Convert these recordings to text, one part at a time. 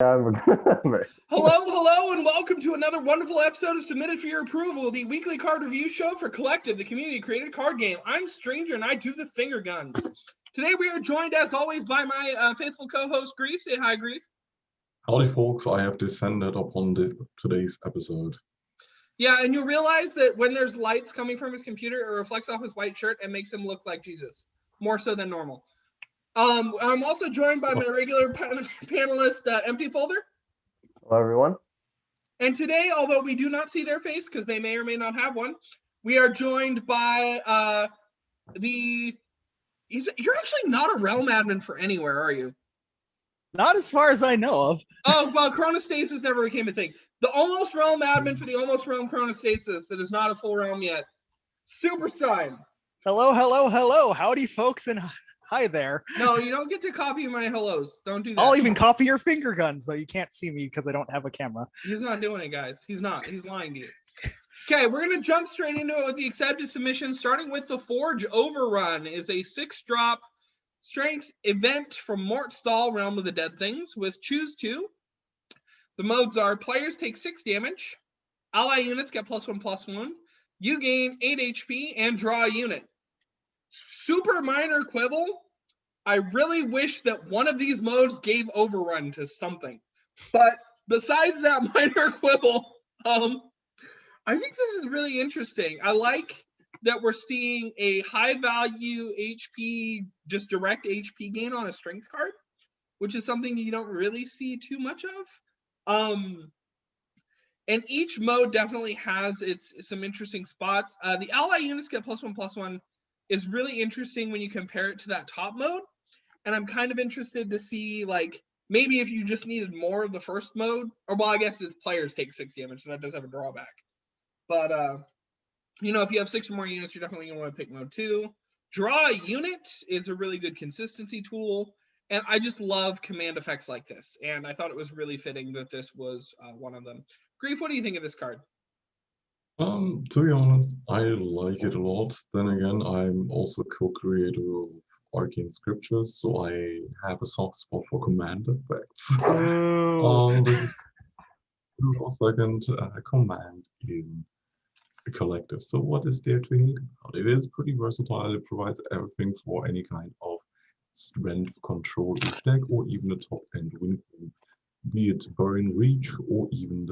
Hello, and welcome to another wonderful episode of Submitted for Your Approval, the weekly card review show for Collective, the community-created card game. I'm Stranger, and I do the finger guns. Today we are joined, as always, by my faithful co-host, Grief. Say hi, Grief. Howdy, folks. I have descended upon today's episode. Yeah, and you'll realize that when there's lights coming from his computer, it reflects off his white shirt and makes him look like Jesus, more so than normal. I'm also joined by my regular panelist, Empty Folder. Hello, everyone. And today, although we do not see their face because they may or may not have one, we are joined by you're actually not a realm admin for anywhere, are you? Not as far as I know of. Oh, well, Chronostasis never became a thing. The almost realm admin for the almost realm Chronostasis that is not a full realm yet. Supersun. Hello. Howdy, folks, and hi there. No, you don't get to copy my hellos. Don't do that. I'll even copy your finger guns, though you can't see me because I don't have a camera. He's not doing it, guys. He's not. He's lying to you. Okay, we're going to jump straight into it with the accepted submissions, starting with the Forge Overrun. Is a 6-drop strength event from Mortstall, Realm of the Dead Things, with Choose 2. The modes are players take 6 damage, ally units get +1/+1, you gain 8 HP, and draw a unit. Super minor quibble. I really wish that one of these modes gave Overrun to something. But besides that minor quibble, I think this is really interesting. I like that we're seeing a high value HP, just direct HP gain on a strength card, which is something you don't really see too much of. And each mode definitely has some interesting spots. The ally units get +1/+1 is really interesting when you compare it to that top mode. And I'm kind of interested to see, like, maybe if you just needed more of the first mode, or well, I guess it's players take 6 damage, so that does have a drawback. But, if you have 6 or more units, you're definitely going to want to pick mode 2. Draw a unit is a really good consistency tool. And I just love command effects like this. And I thought it was really fitting that this was one of them. Grief, what do you think of this card? To be honest, I like it a lot. Then again, I'm also co-creator of Arcane Scriptures, so I have a soft spot for command effects. This is a second command in a collective. So what is there to hate about? It is pretty versatile. It provides everything for any kind of strength control deck, or even the top end win, be it burn reach, or even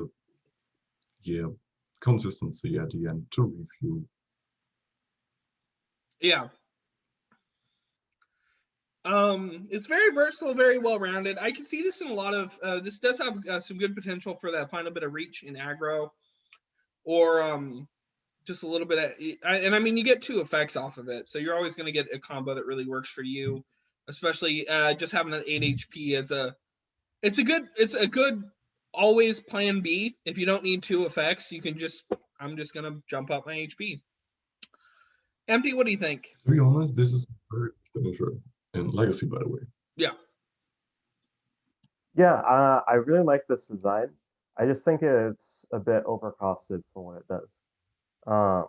the consistency at the end to refuel. Yeah. It's very versatile, very well-rounded. I can see this in a lot of this does have some good potential for that final bit of reach in aggro, or just a little bit of, and I mean, you get 2 effects off of it, so you're always going to get a combo that really works for you, especially just having that 8 HP as it's a good always plan B. If you don't need 2 effects, you can I'm just going to jump up my HP. Empty, what do you think? To be honest, this is a very good finisher in Legacy, by the way. Yeah. Yeah, I really like this design. I just think it's a bit overcosted for what it does.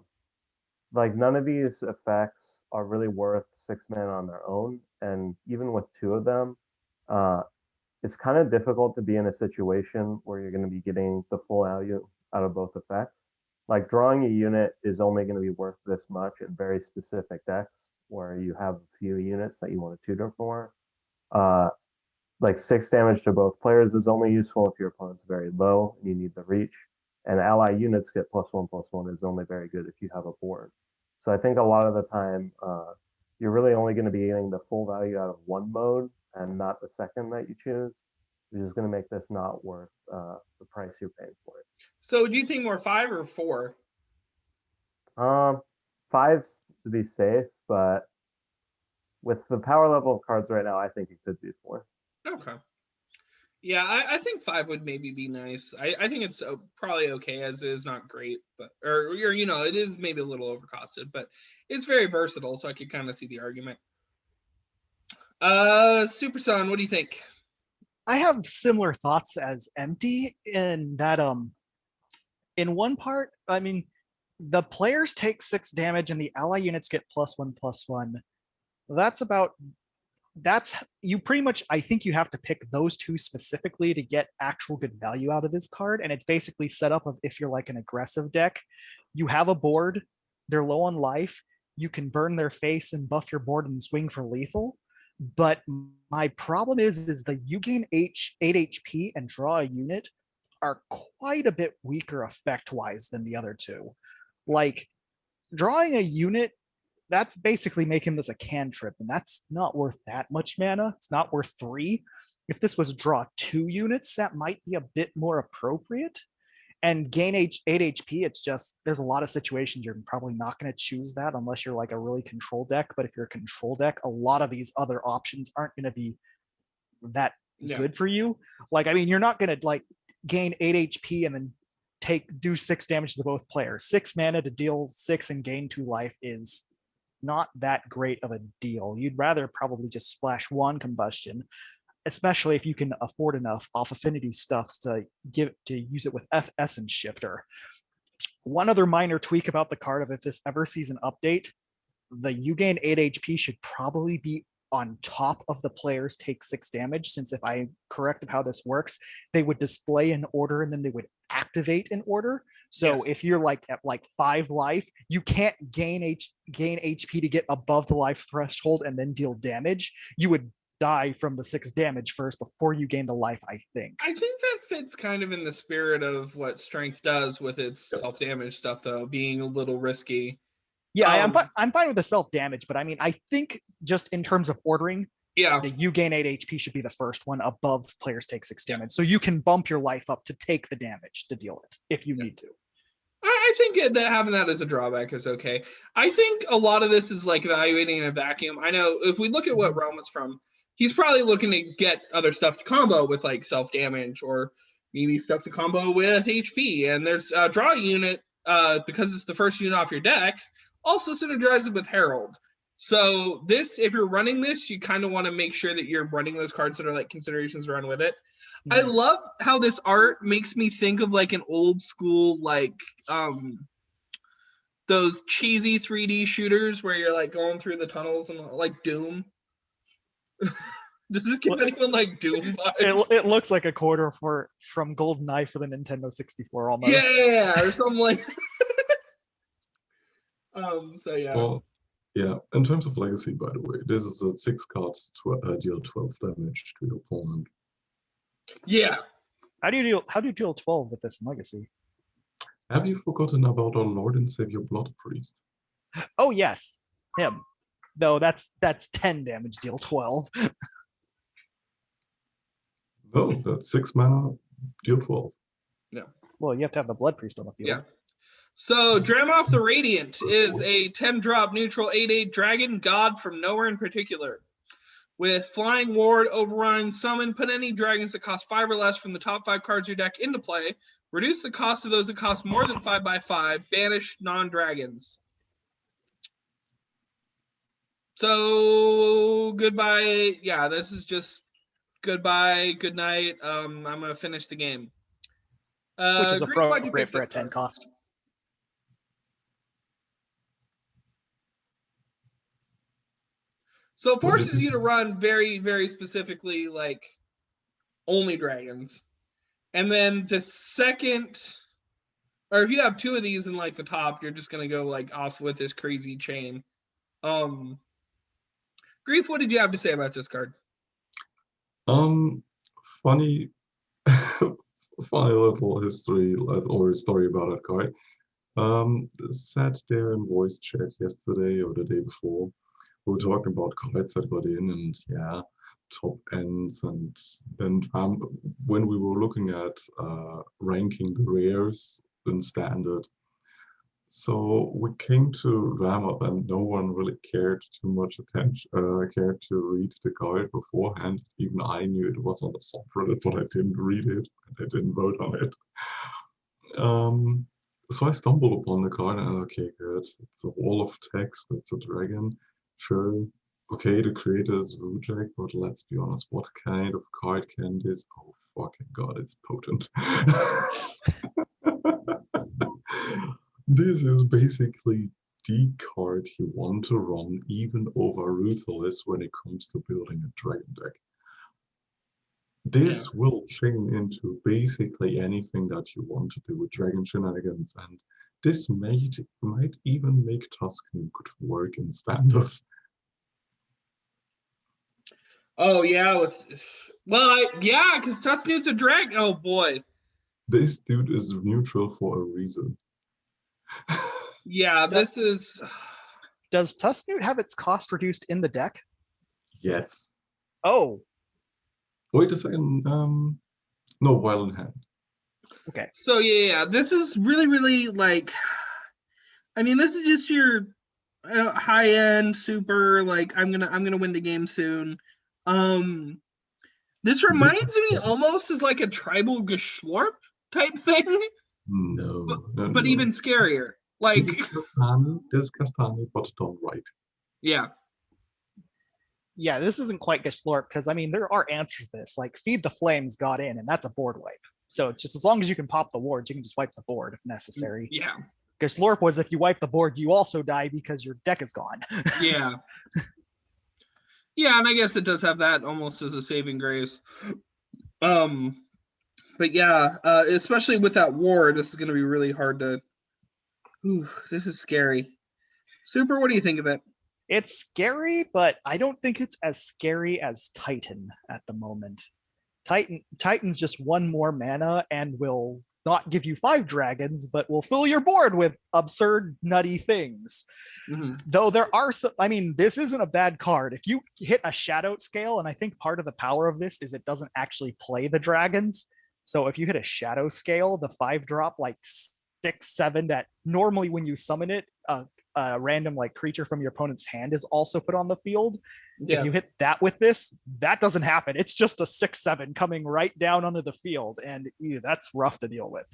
Like, none of these effects are really worth 6 mana on their own, and even with 2 of them, it's kind of difficult to be in a situation where you're going to be getting the full value out of both effects. Like, drawing a unit is only going to be worth this much in very specific decks where you have a few units that you want to tutor for. Like, 6 damage to both players is only useful if your opponent's very low and you need the reach. And ally units get +1/+1 is only very good if you have a board. So I think a lot of the time, you're really only going to be getting the full value out of one mode and not the second that you choose, which is going to make this not worth the price you're paying for it. So do you think more 5 or 4? 5 to be safe, but with the power level of cards right now, I think it could be 4. Okay. Yeah, I think 5 would maybe be nice. I think it's probably okay as is, not great, but or it is maybe a little overcosted, but it's very versatile, so I could kind of see the argument. Supersun, what do you think? I have similar thoughts as Empty in that in one part, I mean, the players take 6 damage and the ally units get +1/+1. That's about that's you pretty much. I think you have to pick those two specifically to get actual good value out of this card, and it's basically set up of if you're like an aggressive deck, you have a board, they're low on life, you can burn their face and buff your board and swing for lethal. But my problem is that you gain 8 HP and draw a unit are quite a bit weaker effect wise than the other two. Like drawing a unit, that's basically making this a cantrip, and that's not worth that much mana. It's not worth 3. If this was draw 2 units, that might be a bit more appropriate. And gain 8 HP, it's just there's a lot of situations you're probably not going to choose that unless you're like a really control deck. But if you're a control deck, a lot of these other options aren't going to be that good for you. Like, I mean, you're not going to like gain 8 HP and then do 6 damage to both players. 6 mana to deal 6 and gain 2 life is not that great of a deal. You'd rather probably just splash 1 combustion, especially if you can afford enough off affinity stuffs to use it with Essence Shifter. One other minor tweak about the card, if this ever sees an update, the you gain 8 HP should probably be on top of the players take 6 damage, since if I correct of how this works, they would display in order and then they would activate in order. So if you're like at like 5 life, you can't gain HP to get above the life threshold and then deal damage. You would die from the 6 damage first before you gain the life, I think. I think that fits kind of in the spirit of what Strength does with its self-damage stuff, though, being a little risky. Yeah, I'm fine with the self-damage, but I mean, I think just in terms of ordering, the you gain 8 HP should be the first one above players take 6 damage. So you can bump your life up to take the damage to deal it if you need to. I think that having that as a drawback is okay. I think a lot of this is like evaluating in a vacuum. I know if we look at what Realm is from, he's probably looking to get other stuff to combo with like self-damage or maybe stuff to combo with HP. And there's a draw unit, because it's the first unit off your deck, also synergizes with Herald. So this, if you're running this, you kind of want to make sure that you're running those cards that are like considerations to run with it. I love how this art makes me think of like an old school, like those cheesy 3D shooters where you're like going through the tunnels and like Doom. Does this give anyone like Doom vibes? It looks like a quarter from GoldenEye for the Nintendo 64 almost. Yeah, or something like so yeah. Well, yeah, in terms of legacy, by the way, this is a 6 cards to deal 12 damage to your opponent. Yeah. How do you deal 12 with this in legacy? Have you forgotten about our Lord and Savior Blood Priest? Oh yes, him. No, that's 10 damage, deal 12. No, that's 6 mana, deal 12. Yeah. Well, you have to have the Blood Priest on the field. Yeah. So Dramoth the Radiant is a 10-drop neutral 8/8 dragon god from nowhere in particular. With Flying Ward, Overrun, Summon, put any dragons that cost 5 or less from the top 5 cards of your deck into play. Reduce the cost of those that cost more than 5/5. Banish non-dragons. So goodbye. Yeah, this is just goodbye, good night. I'm gonna finish the game. Which is Green, why'd you appropriate pick for a this 10 card? cost. So it forces you to run very, very specifically like only dragons. And then the second, or if you have 2 of these in like the top, you're just gonna go like off with this crazy chain. Grief, what did you have to say about this card? Funny little history or story about that card. Sat there in voice chat yesterday or the day before. We were talking about cards that got in and yeah, top ends, and then when we were looking at ranking the rares in standard, so we came to Dramoth and no one really cared too much attention, cared to read the card beforehand. Even I knew it was on the subreddit, but I didn't read it and I didn't vote on it. So I stumbled upon the card and I was okay, good. It's a wall of text, it's a dragon. Sure, okay, the creator is Rrhagias, but let's be honest, what kind of card can this? Oh, fucking god, it's potent. This is basically the card you want to run even over Ruthless when it comes to building a dragon deck. This will chain into basically anything that you want to do with dragon shenanigans, and this might even make Tusken good work in standard. Oh yeah, because Tusken's a dragon. Oh boy. This dude is neutral for a reason. Yeah, this is. Does Tusnute have its cost reduced in the deck? Yes. Oh, Wait a second. No, while in hand. okay. So yeah, this is really like. I mean, this is just your high end super. Like, I'm gonna win the game soon. This reminds me almost as like a tribal Geschlorp type thing. No, but even scarier. Like, this is Castani, but done right. Yeah. Yeah, this isn't quite Geschlorp because I mean there are answers to this. Like Feed the Flames got in, and that's a board wipe. So it's just as long as you can pop the wards, you can just wipe the board if necessary. Yeah. Geschlorp was if you wipe the board, you also die because your deck is gone. Yeah. Yeah, and I guess it does have that almost as a saving grace. But yeah, especially with that ward, this is going to be really hard to. Ooh, this is scary. Super, what do you think of it? It's scary, but I don't think it's as scary as Titan at the moment. Titan's just one more mana and will not give you 5 dragons, but will fill your board with absurd, nutty things. Mm-hmm. Though there are some, I mean, this isn't a bad card. If you hit a shadow scale, and I think part of the power of this is it doesn't actually play the dragons. So if you hit a shadow scale, the 5-drop like 6/7 that normally when you summon it, a random like creature from your opponent's hand is also put on the field. Yeah. If you hit that with this, that doesn't happen. It's just a 6/7 coming right down onto the field, and that's rough to deal with.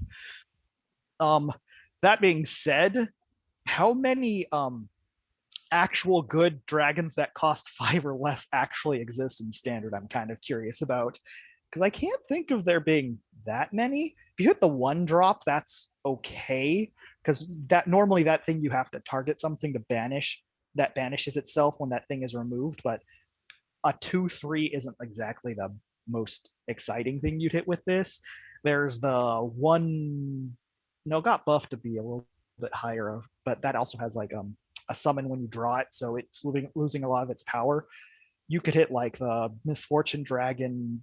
That being said, how many actual good dragons that cost 5 or less actually exist in standard? I'm kind of curious about, because I can't think of there being that many. If you hit the 1-drop, that's okay, because that normally that thing you have to target something to banish, that banishes itself when that thing is removed, but a 2/3 isn't exactly the most exciting thing you'd hit with this. There's the one, no, got buffed to be a little bit higher, but that also has like a summon when you draw it, so it's losing a lot of its power. You could hit like the Misfortune Dragon,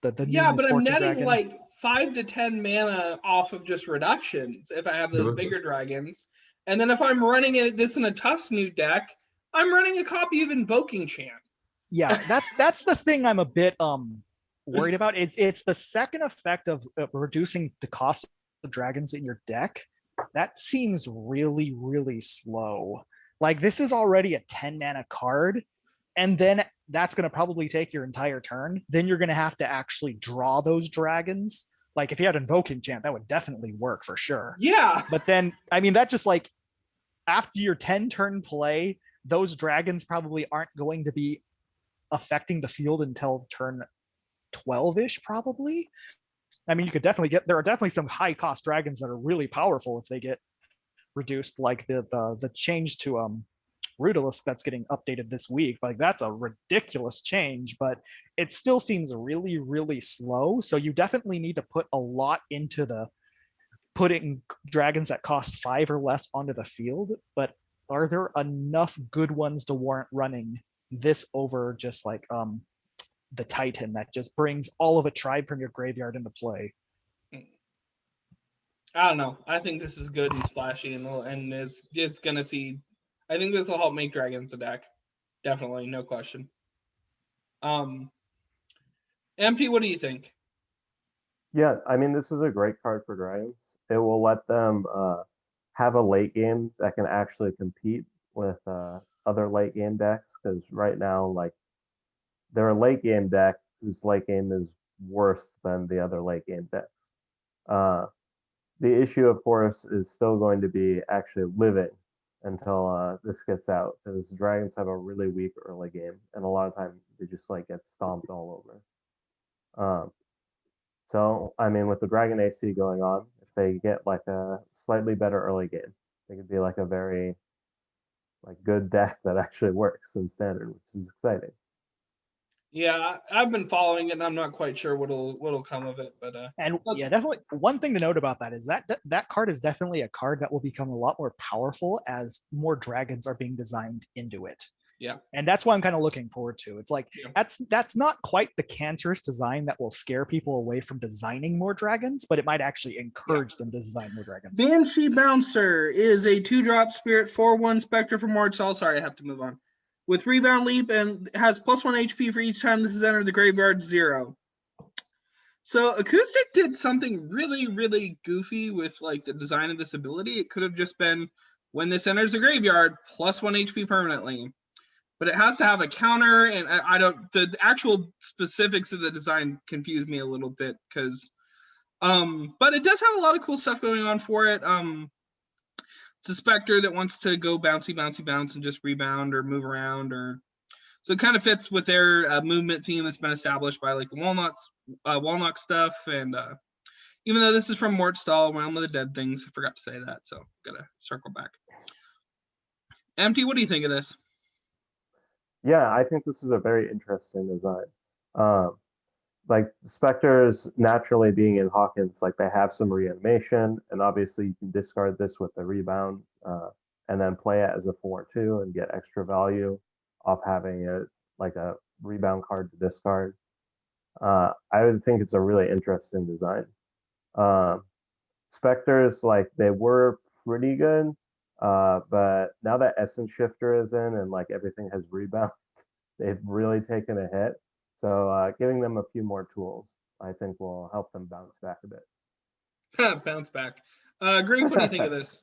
the Yeah, new but I'm Misfortune netting Dragon. like 5 to 10 mana off of just reductions if I have those bigger dragons. And then if I'm running this in a Tusnute deck, I'm running a copy of Invoking Chant. Yeah, that's the thing I'm a bit worried about. It's the second effect of reducing the cost of dragons in your deck. That seems really, really slow. Like this is already a 10 mana card, and then that's going to probably take your entire turn. Then you're going to have to actually draw those dragons. Like if you had Invoking Chant, that would definitely work for sure. Yeah. But then, I mean, that just like after your 10 turn play, those dragons probably aren't going to be affecting the field until turn 12-ish, probably. I mean, you could definitely there are definitely some high cost dragons that are really powerful if they get reduced, like the change to Duelist that's getting updated this week. Like that's a ridiculous change, but it still seems really, really slow. So you definitely need to put a lot into the putting dragons that cost 5 or less onto the field. But are there enough good ones to warrant running this over just like the Titan that just brings all of a tribe from your graveyard into play? I don't know. I think this is good and splashy and is gonna see. I think this will help make dragons a deck. Definitely, no question. MP, what do you think? Yeah, I mean, this is a great card for dragons. It will let them have a late game that can actually compete with other late game decks. Because right now, like, there are late game decks whose late game is worse than the other late game decks. The issue, of course, is still going to be actually living until this gets out, because dragons have a really weak early game, and a lot of times they just like get stomped all over. So I mean, with the Dragon AC going on, if they get like a slightly better early game, they could be like a very like good deck that actually works in standard, which is exciting. Yeah, I've been following it, and I'm not quite sure what'll come of it. But And let's- yeah, definitely one thing to note about that is that that card is definitely a card that will become a lot more powerful as more dragons are being designed into it. Yeah. And that's what I'm kind of looking forward to. It's like Yeah. that's not quite the cancerous design that will scare people away from designing more dragons, but it might actually encourage them to design more dragons. Banshee Bouncer is a 2-drop spirit 4/1 Spectre from Mordsall. Sorry, I have to move on. With Rebound Leap and has +1 HP for each time this is entered the graveyard 0. So Acoustic did something really, really goofy with like the design of this ability. It could have just been when this enters the graveyard, +1 HP permanently. But it has to have a counter, and I don't. The actual specifics of the design confuse me a little bit because, but it does have a lot of cool stuff going on for it. It's a Spectre that wants to go bouncy, bouncy, bounce, and just rebound or move around, or so it kind of fits with their movement theme that's been established by like the Walnut stuff. And even though this is from Mortstall, Realm of the Dead things, I forgot to say that, so gotta circle back. Empty, what do you think of this? Yeah, I think this is a very interesting design. Like Spectres naturally being in Hawkins, like they have some reanimation, and obviously you can discard this with a rebound, and then play it as a 4/2 and get extra value off having it like a rebound card to discard. I would think it's a really interesting design. Spectres, like they were pretty good, but now that Essence Shifter is in and like everything has rebound, they've really taken a hit. So giving them a few more tools, I think, will help them bounce back a bit. Bounce back. Grief, what do you think of this?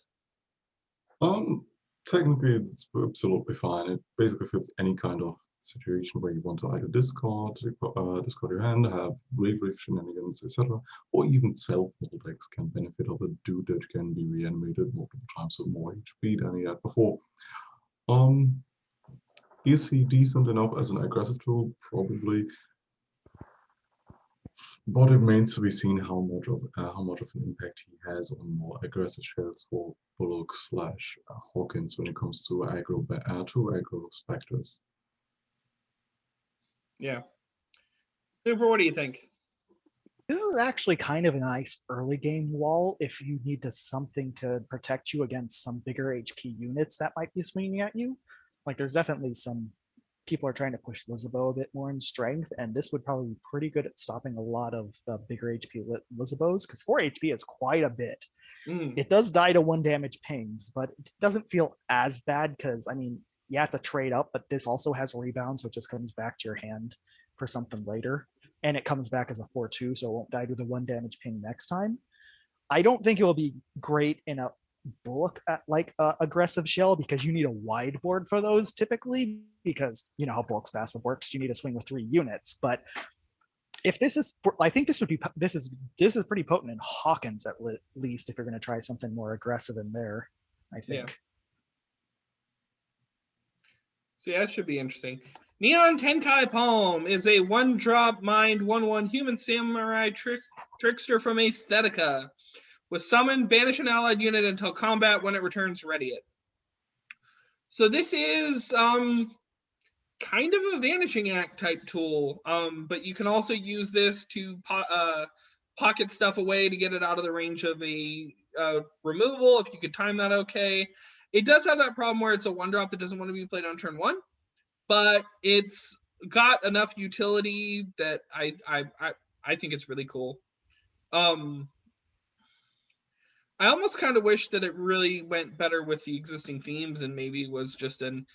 Technically, it's absolutely fine. It basically fits any kind of situation where you want to either discard your hand, have Reef shenanigans, etc., or even self-build decks can benefit of a dude that can be reanimated multiple times with more HP than he had before. Is he decent enough as an aggressive tool? Probably. But it remains to be seen how much of an impact he has on more aggressive shells for Bullock/Hawkins when it comes to aggro Spectres. Yeah. Super, what do you think? This is actually kind of a nice early game wall if you need something to protect you against some bigger HP units that might be swinging at you. Like there's definitely some people are trying to push Lizabo a bit more in strength, and this would probably be pretty good at stopping a lot of the bigger HP Lizabos, because 4 HP is quite a bit. It does die to 1 damage pings, but it doesn't feel as bad because, I mean, yeah, it's a trade up, but this also has rebounds, which just comes back to your hand for something later. And it comes back as a 4/2, so it won't die to the 1 damage ping next time. I don't think it will be great in a Bullock aggressive shell because you need a wide board for those typically, because you know how Bullock's passive works. You need to swing with 3 units. But if this is, I think this is pretty potent in Hawkins at least if you're going to try something more aggressive in there. I think. Yeah. So yeah, that should be interesting. Neon Tenkai Palm is a 1-drop mind 1/1 human samurai trickster from Aesthetica. With summon, banish an allied unit until combat. When it returns, ready it. So this is kind of a Vanishing Act type tool, but you can also use this to pocket stuff away to get it out of the range of a removal if you could time that okay. It does have that problem where it's a 1-drop that doesn't want to be played on turn 1, but it's got enough utility that I think it's really cool. I almost kind of wish that it really went better with the existing themes and maybe was just an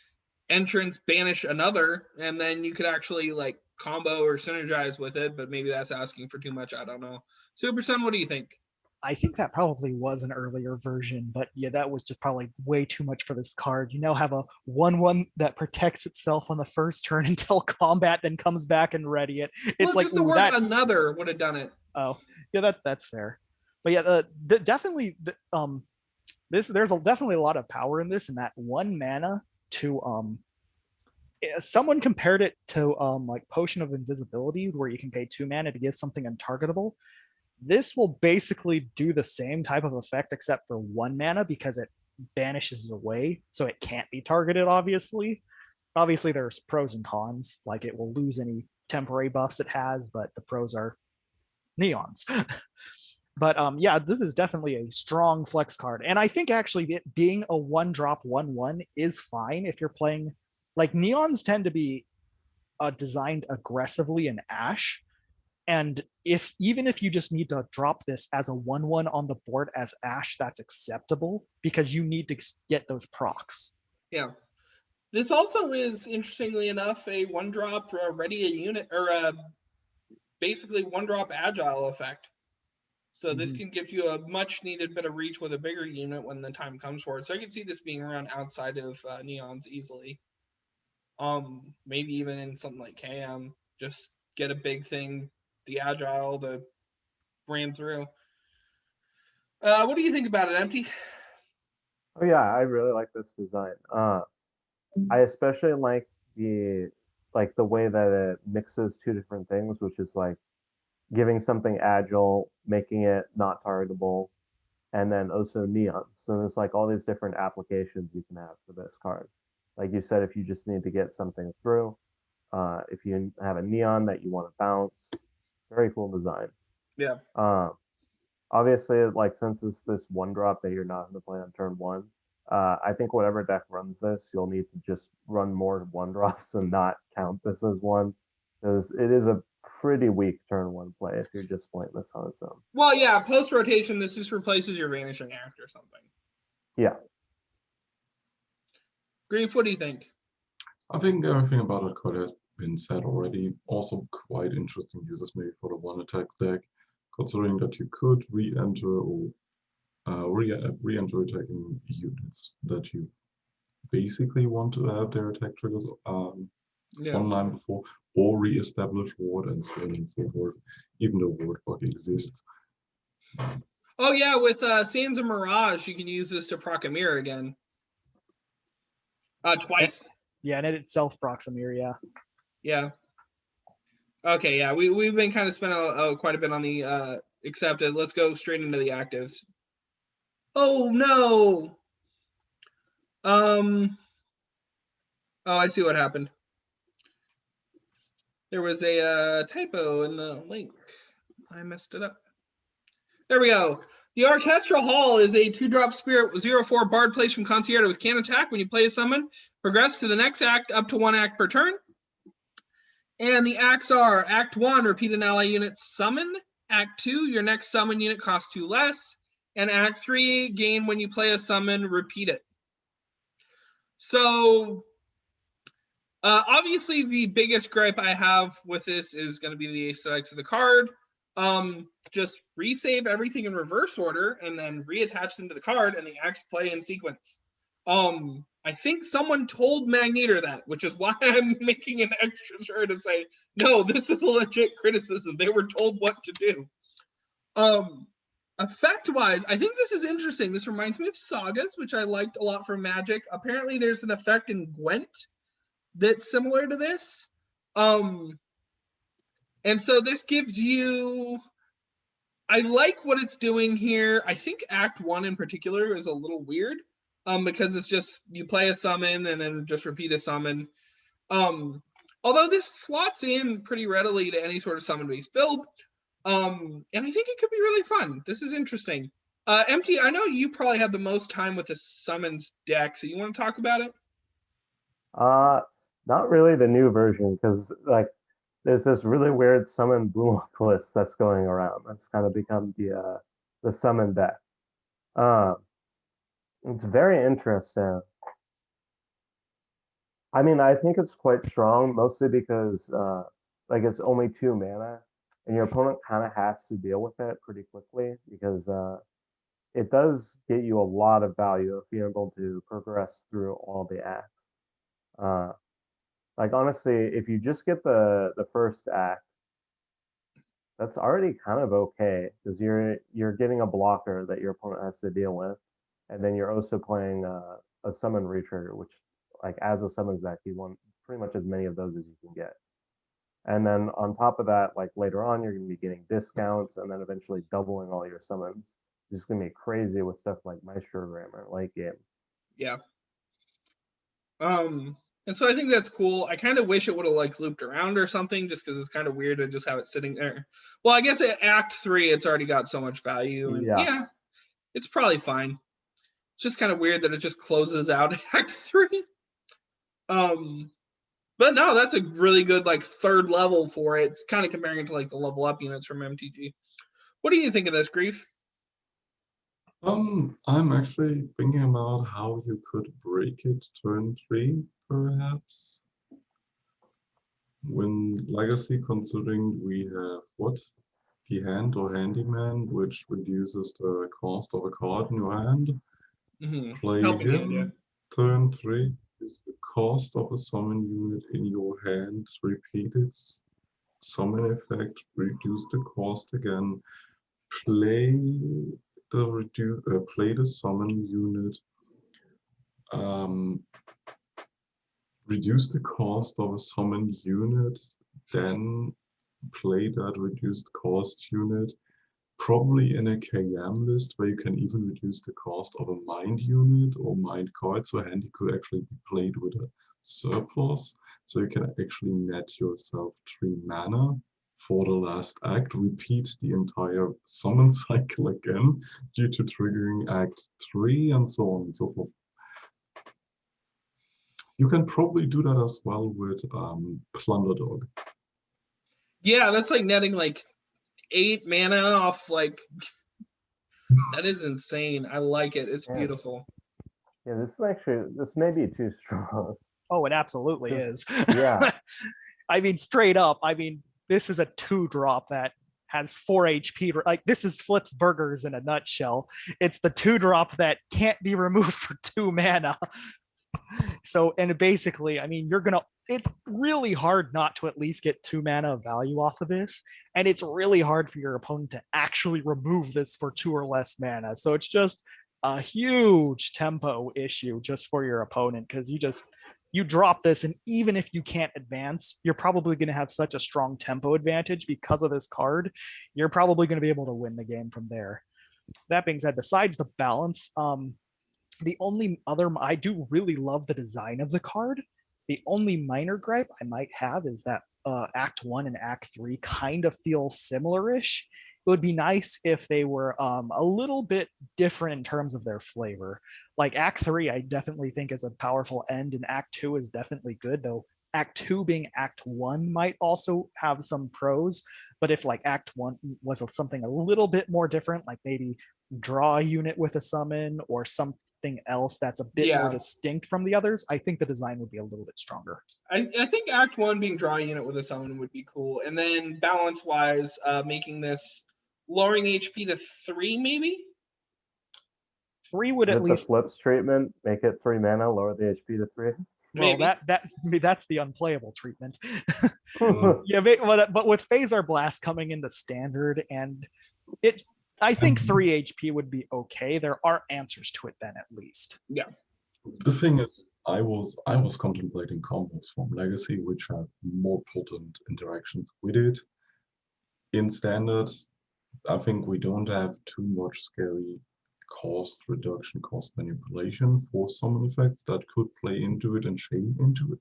entrance, banish another, and then you could actually like combo or synergize with it, but maybe that's asking for too much. I don't know. Supersun, what do you think? I think that probably was an earlier version, but yeah, that was just probably way too much for this card. You now have a 1/1 that protects itself on the first turn until combat, then comes back and ready it. It's like just the word another would have done it. Oh, yeah, that's fair. But yeah, definitely, there's definitely a lot of power in this, and that 1 mana to someone compared it to like Potion of Invisibility, where you can pay 2 mana to give something untargetable. This will basically do the same type of effect except for 1 mana because it banishes it away, so it can't be targeted, obviously. Obviously, there's pros and cons, like it will lose any temporary buffs it has, but the pros are neons. But yeah, this is definitely a strong flex card. And I think actually it being a 1-drop 1/1 is fine if you're playing, like, neons tend to be designed aggressively in Ash. And even if you just need to drop this as a 1/1 on the board as Ash, that's acceptable because you need to get those procs. Yeah. This also is, interestingly enough, a 1-drop ready a unit, or a basically 1-drop agile effect. So this can give you a much needed bit of reach with a bigger unit when the time comes for it. So I can see this being around outside of neons easily. Maybe even in something like KM, just get a big thing, the agile to ram through. What do you think about it, Empty? Oh yeah, I really like this design. I especially like the way that it mixes two different things, which is like giving something agile, making it not targetable, and then also neon. So there's like all these different applications you can have for this card. Like you said, if you just need to get something through, if you have a neon that you want to bounce, very cool design. Yeah. Obviously, like since it's this 1-drop that you're not going to play on turn 1, I think whatever deck runs this, you'll need to just run more 1-drops and not count this as one, because it is a pretty weak turn 1 play if you're just playing this on its own. Well, yeah, post rotation, this just replaces your Vanishing Act or something. Yeah. Grief, what do you think? I think everything about the card has been said already. Also, quite interesting uses maybe for the 1-attack deck, considering that you could re-enter or re-enter attacking units that you basically want to have their attack triggers online before, or re-establish ward and so on and so forth, even though ward bug exists. Oh yeah, with Sands of Mirage, you can use this to proc a mirror again. Twice. Yeah, and it itself procs a mirror, yeah. Yeah. Okay, yeah, we've been kind of spending quite a bit on the accepted. Let's go straight into the actives. Oh no. Oh, I see what happened. There was a typo in the link. I messed it up. There we go. The Orchestral Hall is a 2-drop spirit with 0/4 bard placed from Concierge with can attack. When you play a summon, progress to the next act up to 1 act per turn. And the acts are Act 1, repeat an ally unit summon. Act 2, your next summon unit costs 2 less. And Act 3, gain when you play a summon, repeat it. So obviously the biggest gripe I have with this is going to be the aesthetics of the card. Just resave everything in reverse order and then reattach them to the card and the acts play in sequence. I think someone told Magneter that, which is why I'm making an extra sure to say, no, this is a legit criticism. They were told what to do. Effect-wise, I think this is interesting. This reminds me of Sagas, which I liked a lot for Magic. Apparently, there's an effect in Gwent that's similar to this. And so this gives you... I like what it's doing here. I think Act 1 in particular is a little weird because it's just you play a summon and then just repeat a summon. Although this slots in pretty readily to any sort of summon-based build. And I think it could be really fun. This is interesting. Empty, I know you probably have the most time with the summons deck, so you want to talk about it? Not really the new version, because like there's this really weird summon bloom list that's going around. That's kind of become the summon deck. It's very interesting. I mean, I think it's quite strong, mostly because like it's only 2 mana, and your opponent kind of has to deal with it pretty quickly because it does get you a lot of value if you're able to progress through all the acts. Like honestly, if you just get the first act, that's already kind of okay because you're getting a blocker that your opponent has to deal with, and then you're also playing a summon retrigger, which like as a summons deck, you want pretty much as many of those as you can get. And then on top of that, like later on, you're going to be getting discounts and then eventually doubling all your summons. just gonna be crazy with stuff like Maestro Grammar late game. Yeah. And so I think that's cool. I kind of wish it would have like looped around or something, just because it's kind of weird to just have it sitting there. Well, I guess at Act 3, it's already got so much value, and yeah, it's probably fine. It's just kind of weird that it just closes out at Act 3. But no, that's a really good like third level for it. It's kind of comparing it to like the level up units from MTG. What do you think of this, Grief? I'm actually thinking about how you could break it turn 3, perhaps. When Legacy, considering we have what? The hand or handyman, which reduces the cost of a card in your hand. Play Helping him, hand, yeah. turn 3 is the cost of a summon unit in your hand. Repeat its summon effect, reduce the cost again. Play the summon unit. Reduce the cost of a summon unit, then play that reduced cost unit, probably in a KM list where you can even reduce the cost of a mind unit or mind card, so handy could actually be played with a surplus, so you can actually net yourself 3 mana for the last act, repeat the entire summon cycle again due to triggering Act 3 and so on and so forth. You can probably do that as well with Plunder Dog. Yeah, that's like netting like 8 mana off, like that is insane. I like it. It's beautiful. Yeah, this may be too strong. Oh, it absolutely is. Yeah. I mean, straight up, this is a 2-drop that has 4 HP. Like, this is Flips Burgers in a nutshell. It's the 2-drop that can't be removed for 2 mana. So, and basically, I mean, it's really hard not to at least get 2 mana of value off of this. And it's really hard for your opponent to actually remove this for 2 or less mana. So it's just a huge tempo issue just for your opponent, because you drop this, and even if you can't advance, you're probably going to have such a strong tempo advantage because of this card. You're probably going to be able to win the game from there. That being said, besides the balance, the only other, I do really love the design of the card. The only minor gripe I might have is that Act 1 and Act 3 kind of feel similar-ish. It would be nice if they were a little bit different in terms of their flavor. Like Act 3, I definitely think is a powerful end, and Act 2 is definitely good, though Act 2 being Act 1 might also have some pros. But if like Act 1 was something a little bit more different, like maybe draw a unit with a summon or something else that's a bit more distinct from the others, I think the design would be a little bit stronger. I think Act 1 being draw a unit with a summon would be cool. And then balance-wise, making this lowering HP to 3, maybe? 3 would at least... the Flips treatment, make it 3 mana, lower the HP to 3? Maybe. Well, that's the unplayable treatment. Yeah, but with Phasar Blast coming into standard, and I think 3 HP would be okay. There are answers to it then, at least. Yeah. The thing is, I was contemplating combos from Legacy, which have more potent interactions with it. In standard, I think we don't have too much scary cost reduction, cost manipulation for summon effects that could play into it and shade into it.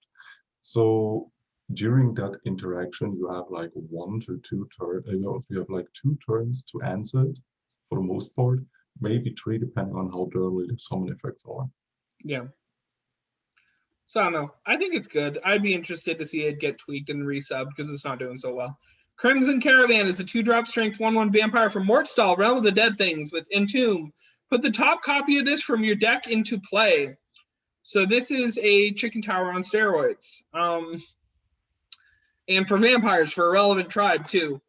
So during that interaction, you have like 1 to 2 turns. You have like 2 turns to answer it for the most part, maybe 3 depending on how dirty the summon effects are. Yeah. So I don't know. I think it's good. I'd be interested to see it get tweaked and resubbed because it's not doing so well. Crimson Caravan is a 2-drop strength 1/1 vampire from Mortstall, Realm of the Dead Things with Entomb. Put the top copy of this from your deck into play. So this is a chicken tower on steroids. And for vampires, for a relevant tribe too.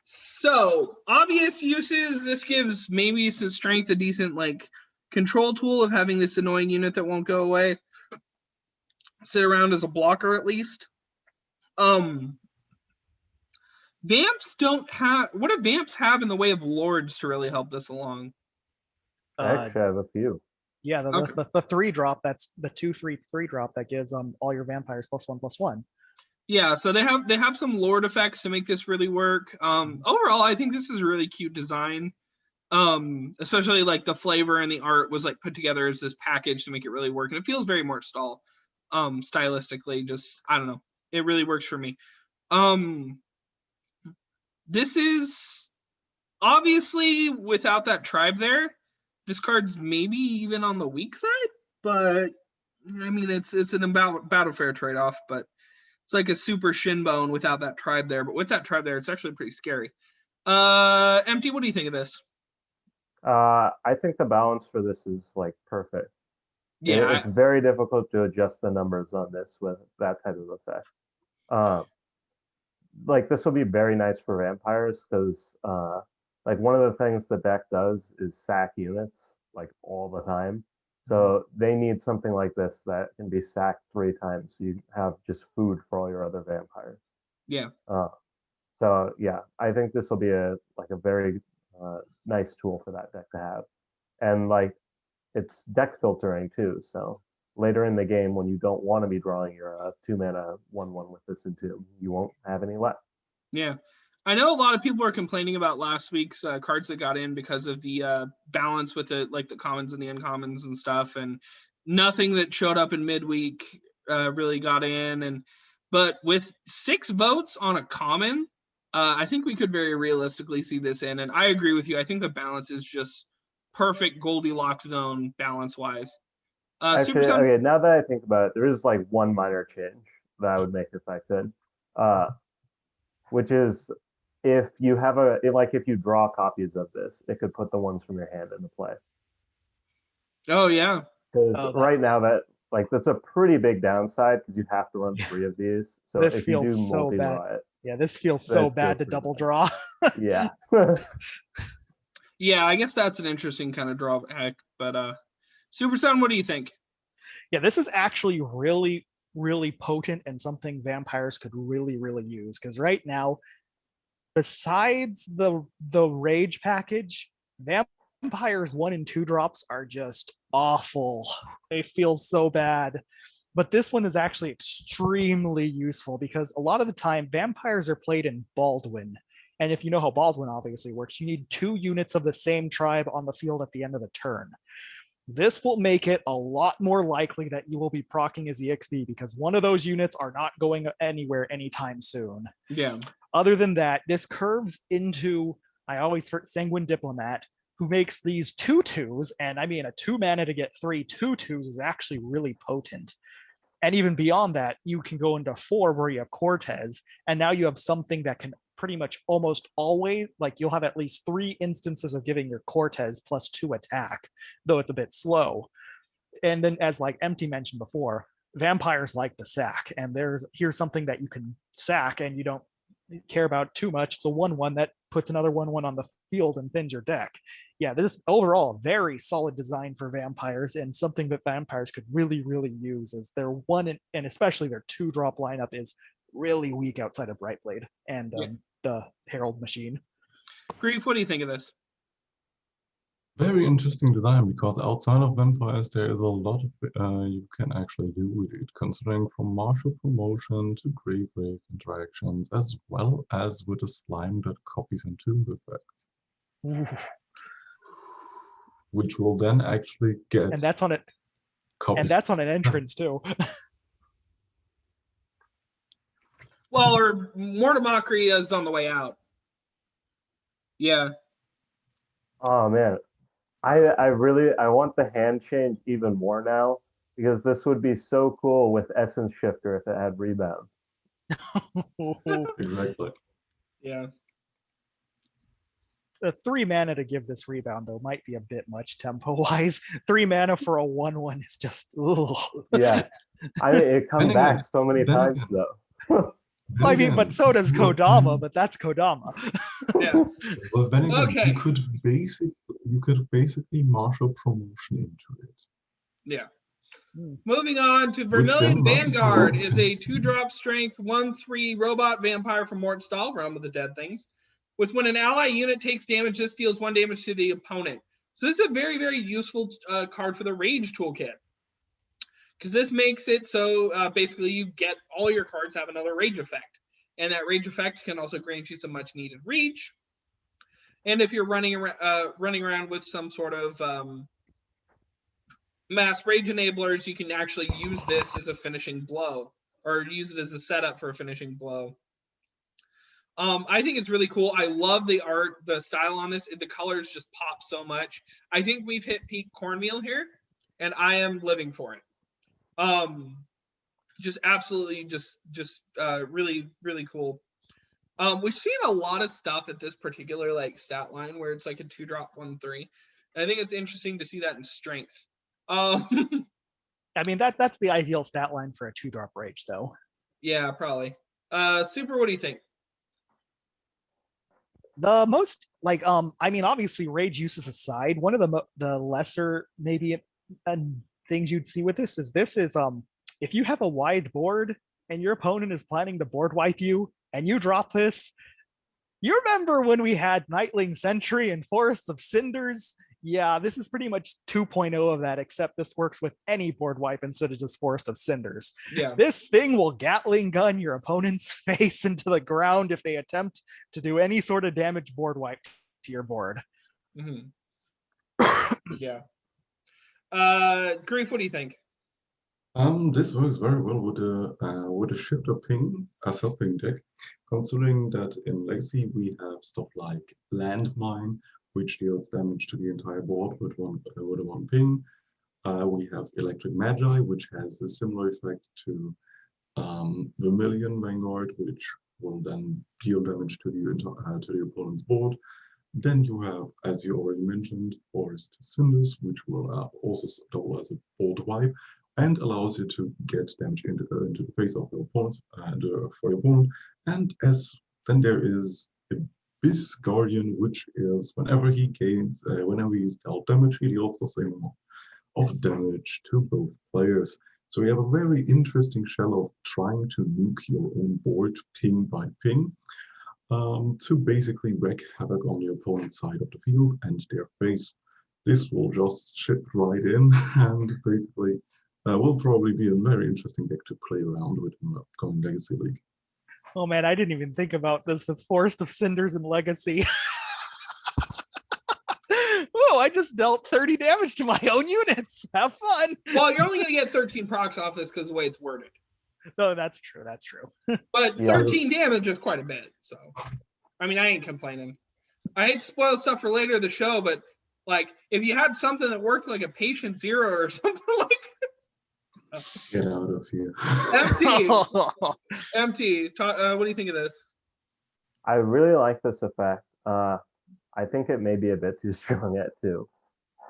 So obvious uses, this gives maybe some strength, a decent like control tool of having this annoying unit that won't go away. Sit around as a blocker at least. Vamps don't have, what do Vamps have in the way of lords to really help this along? I actually have a few. Yeah, the 3-drop, that's the 2/3/3-drop that gives all your vampires +1/+1. Yeah, so they have some lord effects to make this really work. Overall, I think this is a really cute design. Especially like the flavor and the art was like put together as this package to make it really work, and it feels very more stylistically. Just I don't know, it really works for me. This is obviously without that tribe there, this card's maybe even on the weak side, but I mean it's an battle fair trade-off, but it's like a super shin bone without that tribe there, but with that tribe there, it's actually pretty scary. Empty, what do you think of this? I think the balance for this is like perfect. Yeah, It's very difficult to adjust the numbers on this with that type of effect. Like this will be very nice for vampires because like one of the things the deck does is sack units like all the time. So they need something like this that can be sacked 3 times. So you have just food for all your other vampires. yeah. So yeah, I think this will be a very nice tool for that deck to have, and like it's deck filtering too. So later in the game, when you don't want to be drawing your 2-mana 1/1 with this Entomb, you won't have any left. Yeah, I know a lot of people are complaining about last week's cards that got in because of the balance with it, like the commons and the uncommons and stuff, and nothing that showed up in midweek really got in. But with 6 votes on a common, I think we could very realistically see this in. And I agree with you. I think the balance is just perfect Goldilocks zone balance-wise. Actually, Supersun, okay, now that I think about it, there is like one minor change that I would make if I could, which is if you have if you draw copies of this, it could put the ones from your hand into play. oh yeah. Because right now that's a pretty big downside because you have to run 3 of these. So This if you do feels so multi-draw it, Yeah, this feels so That bad feels to pretty double bad. draw. yeah. Yeah, I guess that's an interesting kind of drawback. But Supersun, what do you think? Yeah, this is actually really, really potent and something vampires could really, really use. Because right now, besides the rage package, vampires 1 and 2 drops are just awful. They feel so bad. But this one is actually extremely useful because a lot of the time vampires are played in Baldwin. And if you know how Baldwin obviously works, you need 2 units of the same tribe on the field at the end of the turn. This will make it a lot more likely that you will be proccing as EXP because one of those units are not going anywhere anytime soon. Yeah. Other than that, this curves into, I always Sanguine Diplomat, who makes these 2/2s, and I mean a 2-mana to get 3 2/2s is actually really potent. And even beyond that, you can go into 4 where you have Cortez, and now you have something that can pretty much almost always, like you'll have at least 3 instances of giving your Cortez +2 attack, though it's a bit slow. And then as like Empty mentioned before, vampires like to sack, and here's something that you can sack and you don't care about too much. It's a 1/1 that puts another 1/1 on the field and thins your deck. Yeah, this is overall a very solid design for vampires and something that vampires could really, really use as their 1 and especially their 2-drop lineup is really weak outside of Brightblade and the Herald Machine. Grief, what do you think of this? Very interesting design because outside of vampires, there is a lot of you can actually do with it, considering from martial promotion to grave wave interactions, as well as with a slime that copies Entomb effects, which will then actually get and that's on it. copies. And that's on an entrance too. Well, or Mortar Mockery is on the way out. Yeah. Oh man, I want the hand change even more now because this would be so cool with Essence Shifter if it had rebound. Exactly. Yeah. The 3 mana to give this rebound though might be a bit much tempo wise. 3 mana for a 1/1 is just Yeah, I mean it comes back so many times though. I mean, but so does Kodama, but that's Kodama. Yeah. Well, then again, Okay. you could basically martial promotion into it. Yeah. Moving on to Vermilion Vanguard is a 2-drop strength 1/3 robot vampire from Mortstall, Realm of the Dead Things. With when an ally unit takes damage, this deals 1 damage to the opponent. So this is a very, very useful card for the Rage toolkit. Because this makes it so basically you get all your cards have another Rage effect. And that Rage effect can also grant you some much needed reach. And if you're running around with some sort of mass rage enablers, you can actually use this as a finishing blow, or use it as a setup for a finishing blow. I think it's really cool. I love the art, the style on this. The colors just pop so much. I think we've hit peak cornmeal here, and I am living for it. Just absolutely, just really, really cool. We've seen a lot of stuff at this particular like stat line where it's like a 2-drop 1/3. And I think it's interesting to see that in strength. I mean, that's the ideal stat line for a 2-drop rage, though. Yeah, probably. Super, what do you think? The most like I mean, obviously rage uses aside, one of the lesser maybe things you'd see with this is if you have a wide board and your opponent is planning to board wipe you and you drop this, you remember when we had Nightling Sentry and Forest of Cinders? Yeah, this is pretty much 2.0 of that, except this works with any board wipe instead of just Forest of Cinders. Yeah. This thing will Gatling gun your opponent's face into the ground if they attempt to do any sort of damage board wipe to your board. Mm-hmm. Yeah. Grief, what do you think? This works very well with a shifter ping, a self-ping deck, considering that in Legacy we have stuff like Landmine, which deals damage to the entire board with one ping. We have Electric Magi, which has a similar effect to Vermilion Vanguard, which will then deal damage to the opponent's board. Then you have, as you already mentioned, Forest Cinders, which will also double as a board wipe and allows you to get damage into the face of your opponent for your opponent. And then there is Abyss Guardian, which is whenever he's dealt damage, he deals the same amount of damage to both players. So we have a very interesting shell of trying to nuke your own board ping by ping to basically wreak havoc on the opponent's side of the field and their face. This will just ship right in and basically will probably be a very interesting deck to play around with in the upcoming Legacy League. Oh man, I didn't even think about this with Forest of Cinders and Legacy. Whoa, I just dealt 30 damage to my own units. Have fun. Well, you're only going to get 13 procs off this because of the way it's worded. No, that's true. That's true. But 13 damage is quite a bit. So, I mean, I ain't complaining. I hate to spoil stuff for later in the show, but like, if you had something that worked like a patient 0 or something like that. Get out of here. MT, what do you think of this? I really like this effect. I think it may be a bit too strong yet too.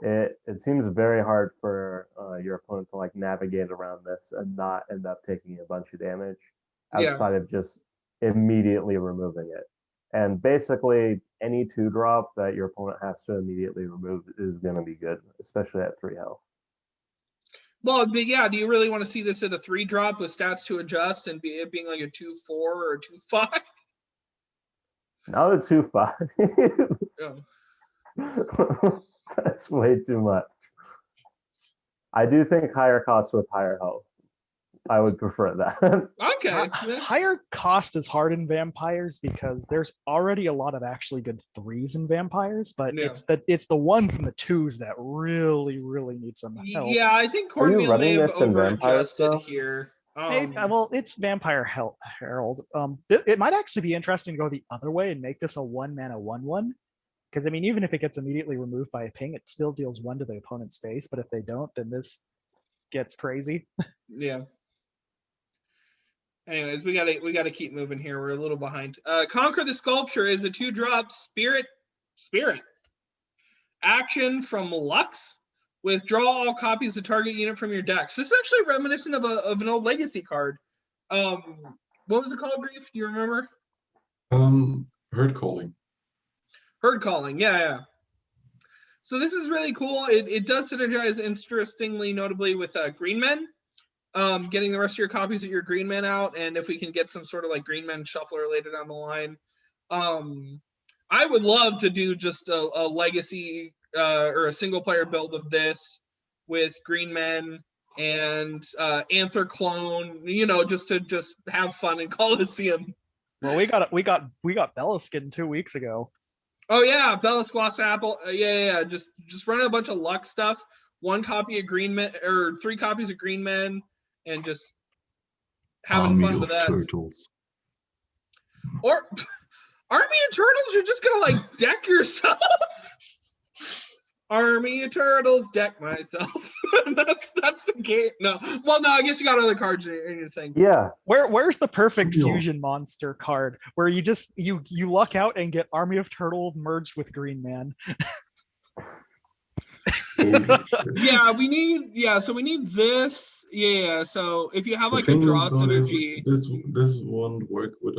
It seems very hard for your opponent to like navigate around this and not end up taking a bunch of damage outside of just immediately removing it. And basically any 2-drop that your opponent has to immediately remove is going to be good, especially at 3 health. Well, but yeah, do you really want to see this at a 3-drop with stats to adjust and it being like a 2/4 or a 2/5? Not a 2/5. Oh. That's way too much. I do think higher costs with higher health. I would prefer that. Okay. Higher cost is hard in vampires because there's already a lot of actually good 3s in vampires, but it's the ones and the 2s that really need some help. Yeah, I think Cornmeal may have over-adjusted here. Well, it's Vampire Herald. It might actually be interesting to go the other way and make this a 1-mana 1/1. Because I mean, even if it gets immediately removed by a ping, it still deals 1 to the opponent's face. But if they don't, then this gets crazy. Yeah. Anyways, we gotta keep moving here. We're a little behind. Conquer the Sculpture is a 2-drop spirit action from Lux. Withdraw all copies of target unit from your decks. This is actually reminiscent of an old Legacy card. What was it called, Grief? Do you remember? Herd Calling. Herd Calling, yeah. So this is really cool. It does synergize interestingly, notably with Green Men. Getting the rest of your copies of your Green Men out, and if we can get some sort of like Green Men shuffler later down the line. I would love to do just a Legacy or a single player build of this with Green Men and Anther Clone, just to have fun in Coliseum. Well, we got Bellaskin 2 weeks ago. Oh yeah, Bella Squash Apple. Yeah. Just run a bunch of luck stuff. 1 copy of Green Men or 3 copies of Green Men, and just having Army fun of with that. turtles. Or Army of Turtles, you're just gonna like deck yourself. Army of Turtles, deck myself. that's the game. No, well, no, I guess you got other cards in your thing. Yeah, Where's the perfect Yeah. fusion monster card where you just you luck out and get Army of Turtle merged with Green Man? Yeah, we need this. Yeah, so if you have The like a thing draw is, though, is synergy. this won't work with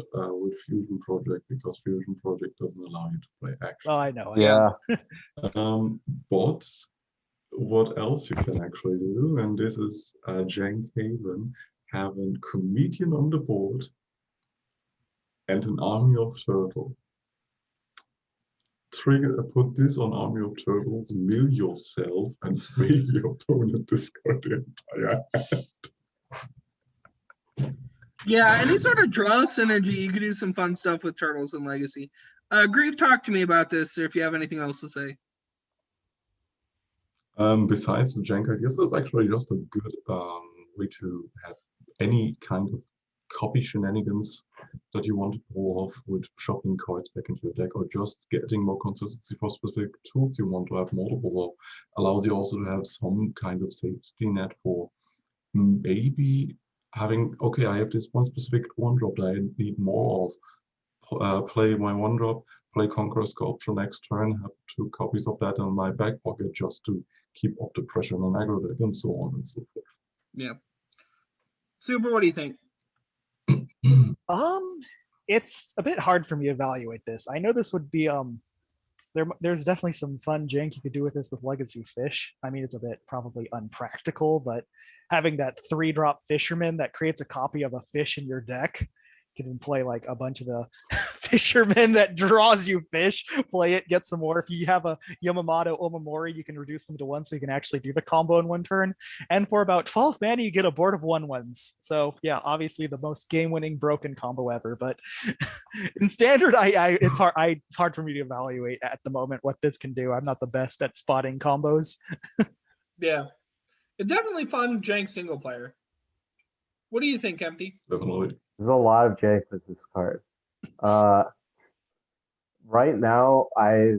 Fusion Project because Fusion Project doesn't allow you to play action. Oh, I know. yeah. But what else you can actually do, and this is Jank Haven, have a comedian on the board and an army of turtle. Put this on army of turtles, mill yourself, and make your opponent discard the entire hand. Yeah, any sort of draw synergy, you could do some fun stuff with Turtles and Legacy. Grief, talk to me about this, or if you have anything else to say. Besides the jank, I guess that's actually just a good way to have any kind of copy shenanigans that you want to pull off with shuffling cards back into your deck, or just getting more consistency for specific tools you want to have multiples of. Allows you also to have some kind of safety net for maybe having, okay, I have this one specific one drop that I need more of. Play my one drop, play Conqueror Sculpture next turn, have 2 copies of that in my back pocket just to keep up the pressure on an aggro deck, and so on and so forth. Yeah. Super, what do you think? It's a bit hard for me to evaluate this. I know this would be there's definitely some fun jank you could do with this with Legacy Fish. I mean, it's a bit probably unpractical, but having that 3-drop Fisherman that creates a copy of a fish in your deck, you can play like a bunch of the Fisherman that draws you fish, play it, get some more. If you have a Yamamoto Omamori, you can reduce them to 1 so you can actually do the combo in 1 turn. And for about 12 mana, you get a board of 1/1s. So yeah, obviously the most game-winning broken combo ever. But in standard, it's hard for me to evaluate at the moment what this can do. I'm not the best at spotting combos. Yeah. It's definitely fun jank single player. What do you think, Empty? Definitely. There's a lot of jank with this card. Right now, I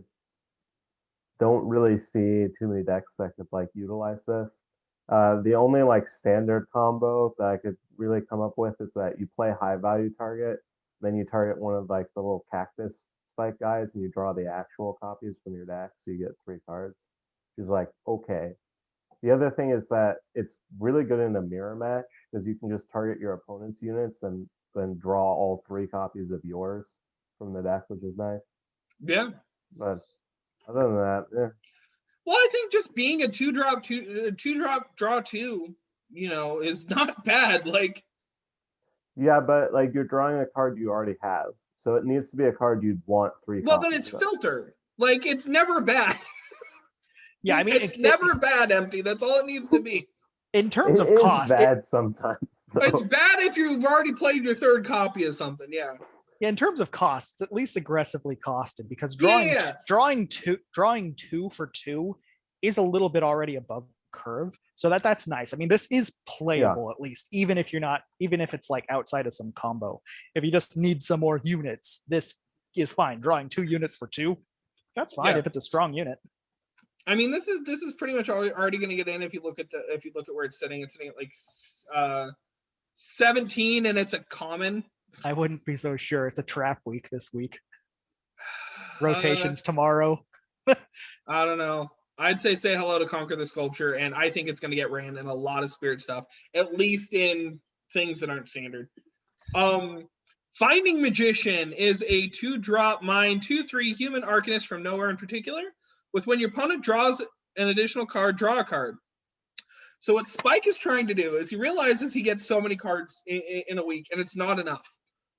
don't really see too many decks that could like utilize this. The only like standard combo that I could really come up with is that you play high value target, then you target one of like the little cactus spike guys, and you draw the actual copies from your deck, so you get 3 cards. Which is like okay. The other thing is that it's really good in a mirror match because you can just target your opponent's units and then draw all 3 copies of yours from the deck, which is nice. Yeah. But other than that, yeah. Well, I think just being a 2-drop, 2-drop draw 2, is not bad. Like, Yeah, but like you're drawing a card you already have, so it needs to be a card you'd want 3 well, copies then it's of. filtered. Like, it's never bad. Yeah, I mean, it's never bad, Empty. That's all it needs to be. in terms It of is cost, bad sometimes. It's though. bad if you've already played your 3rd copy of something. Yeah. in terms of costs, it's at least aggressively costed because Yeah. drawing two for 2 is a little bit already above curve. So that's nice. I mean, this is playable at least, even if it's like outside of some combo. If you just need some more units, this is fine. Drawing 2 units for 2, that's fine if it's a strong unit. I mean, this is pretty much already going to get in if you look at where it's sitting. It's sitting at like 17, and it's a common. I wouldn't be so sure. It's a trap week this week. Rotations tomorrow. I don't know. I'd say hello to Conquer the Sculpture, and I think it's going to get ran in a lot of Spirit stuff, at least in things that aren't standard. Finding Magician is a 2-drop mine 2/3 human arcanist from nowhere in particular. With when your opponent draws an additional card, draw a card. So what Spike is trying to do is he realizes he gets so many cards in a week, and it's not enough.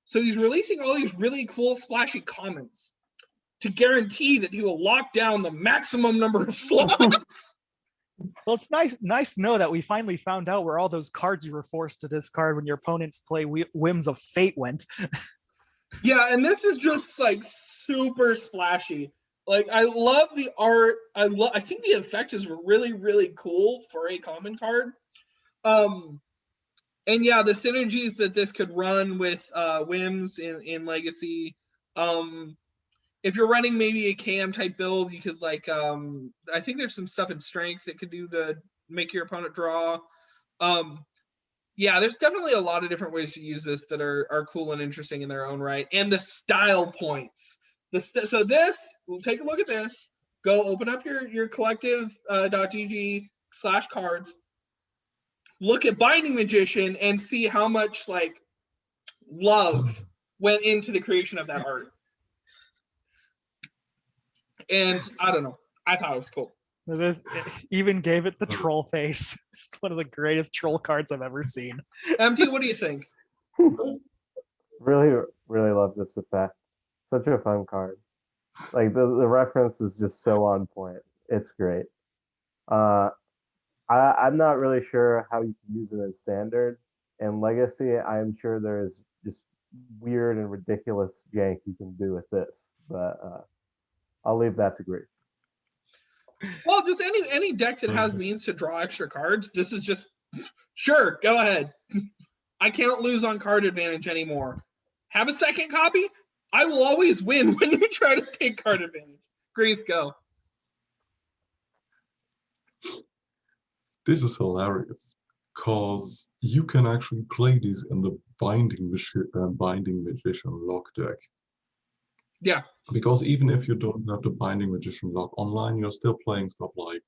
So he's releasing all these really cool, splashy commons to guarantee that he will lock down the maximum number of slots. Well, it's nice to know that we finally found out where all those cards you were forced to discard when your opponents play Whims of Fate went. Yeah, and this is just like super splashy. Like, I love the art. I think the effect is really, really cool for a common card. And yeah, the synergies that this could run with whims in Legacy. If you're running maybe a KM type build, you could like I think there's some stuff in strength that could do the make your opponent draw. Yeah, there's definitely a lot of different ways to use this that are cool and interesting in their own right. And the style points. So this, we'll take a look at this. Go open up your collective.gg/cards. Look at Binding Magician and see how much like love went into the creation of that art. And I don't know. I thought it was cool. It even gave it the troll face. It's one of the greatest troll cards I've ever seen. MT, what do you think? Really, really love this effect. Such a fun card. Like the reference is just so on point. It's great. I'm not really sure how you can use it in standard. And Legacy, I'm sure there's just weird and ridiculous jank you can do with this. But I'll leave that to Grief. Well, just any deck that has means to draw extra cards, this is just sure, go ahead. I can't lose on card advantage anymore. Have a second copy? I will always win when you try to take card advantage. Grief, go. This is hilarious because you can actually play these in the Binding Magician lock deck. Yeah. Because even if you don't have the Binding Magician lock online, you're still playing stuff like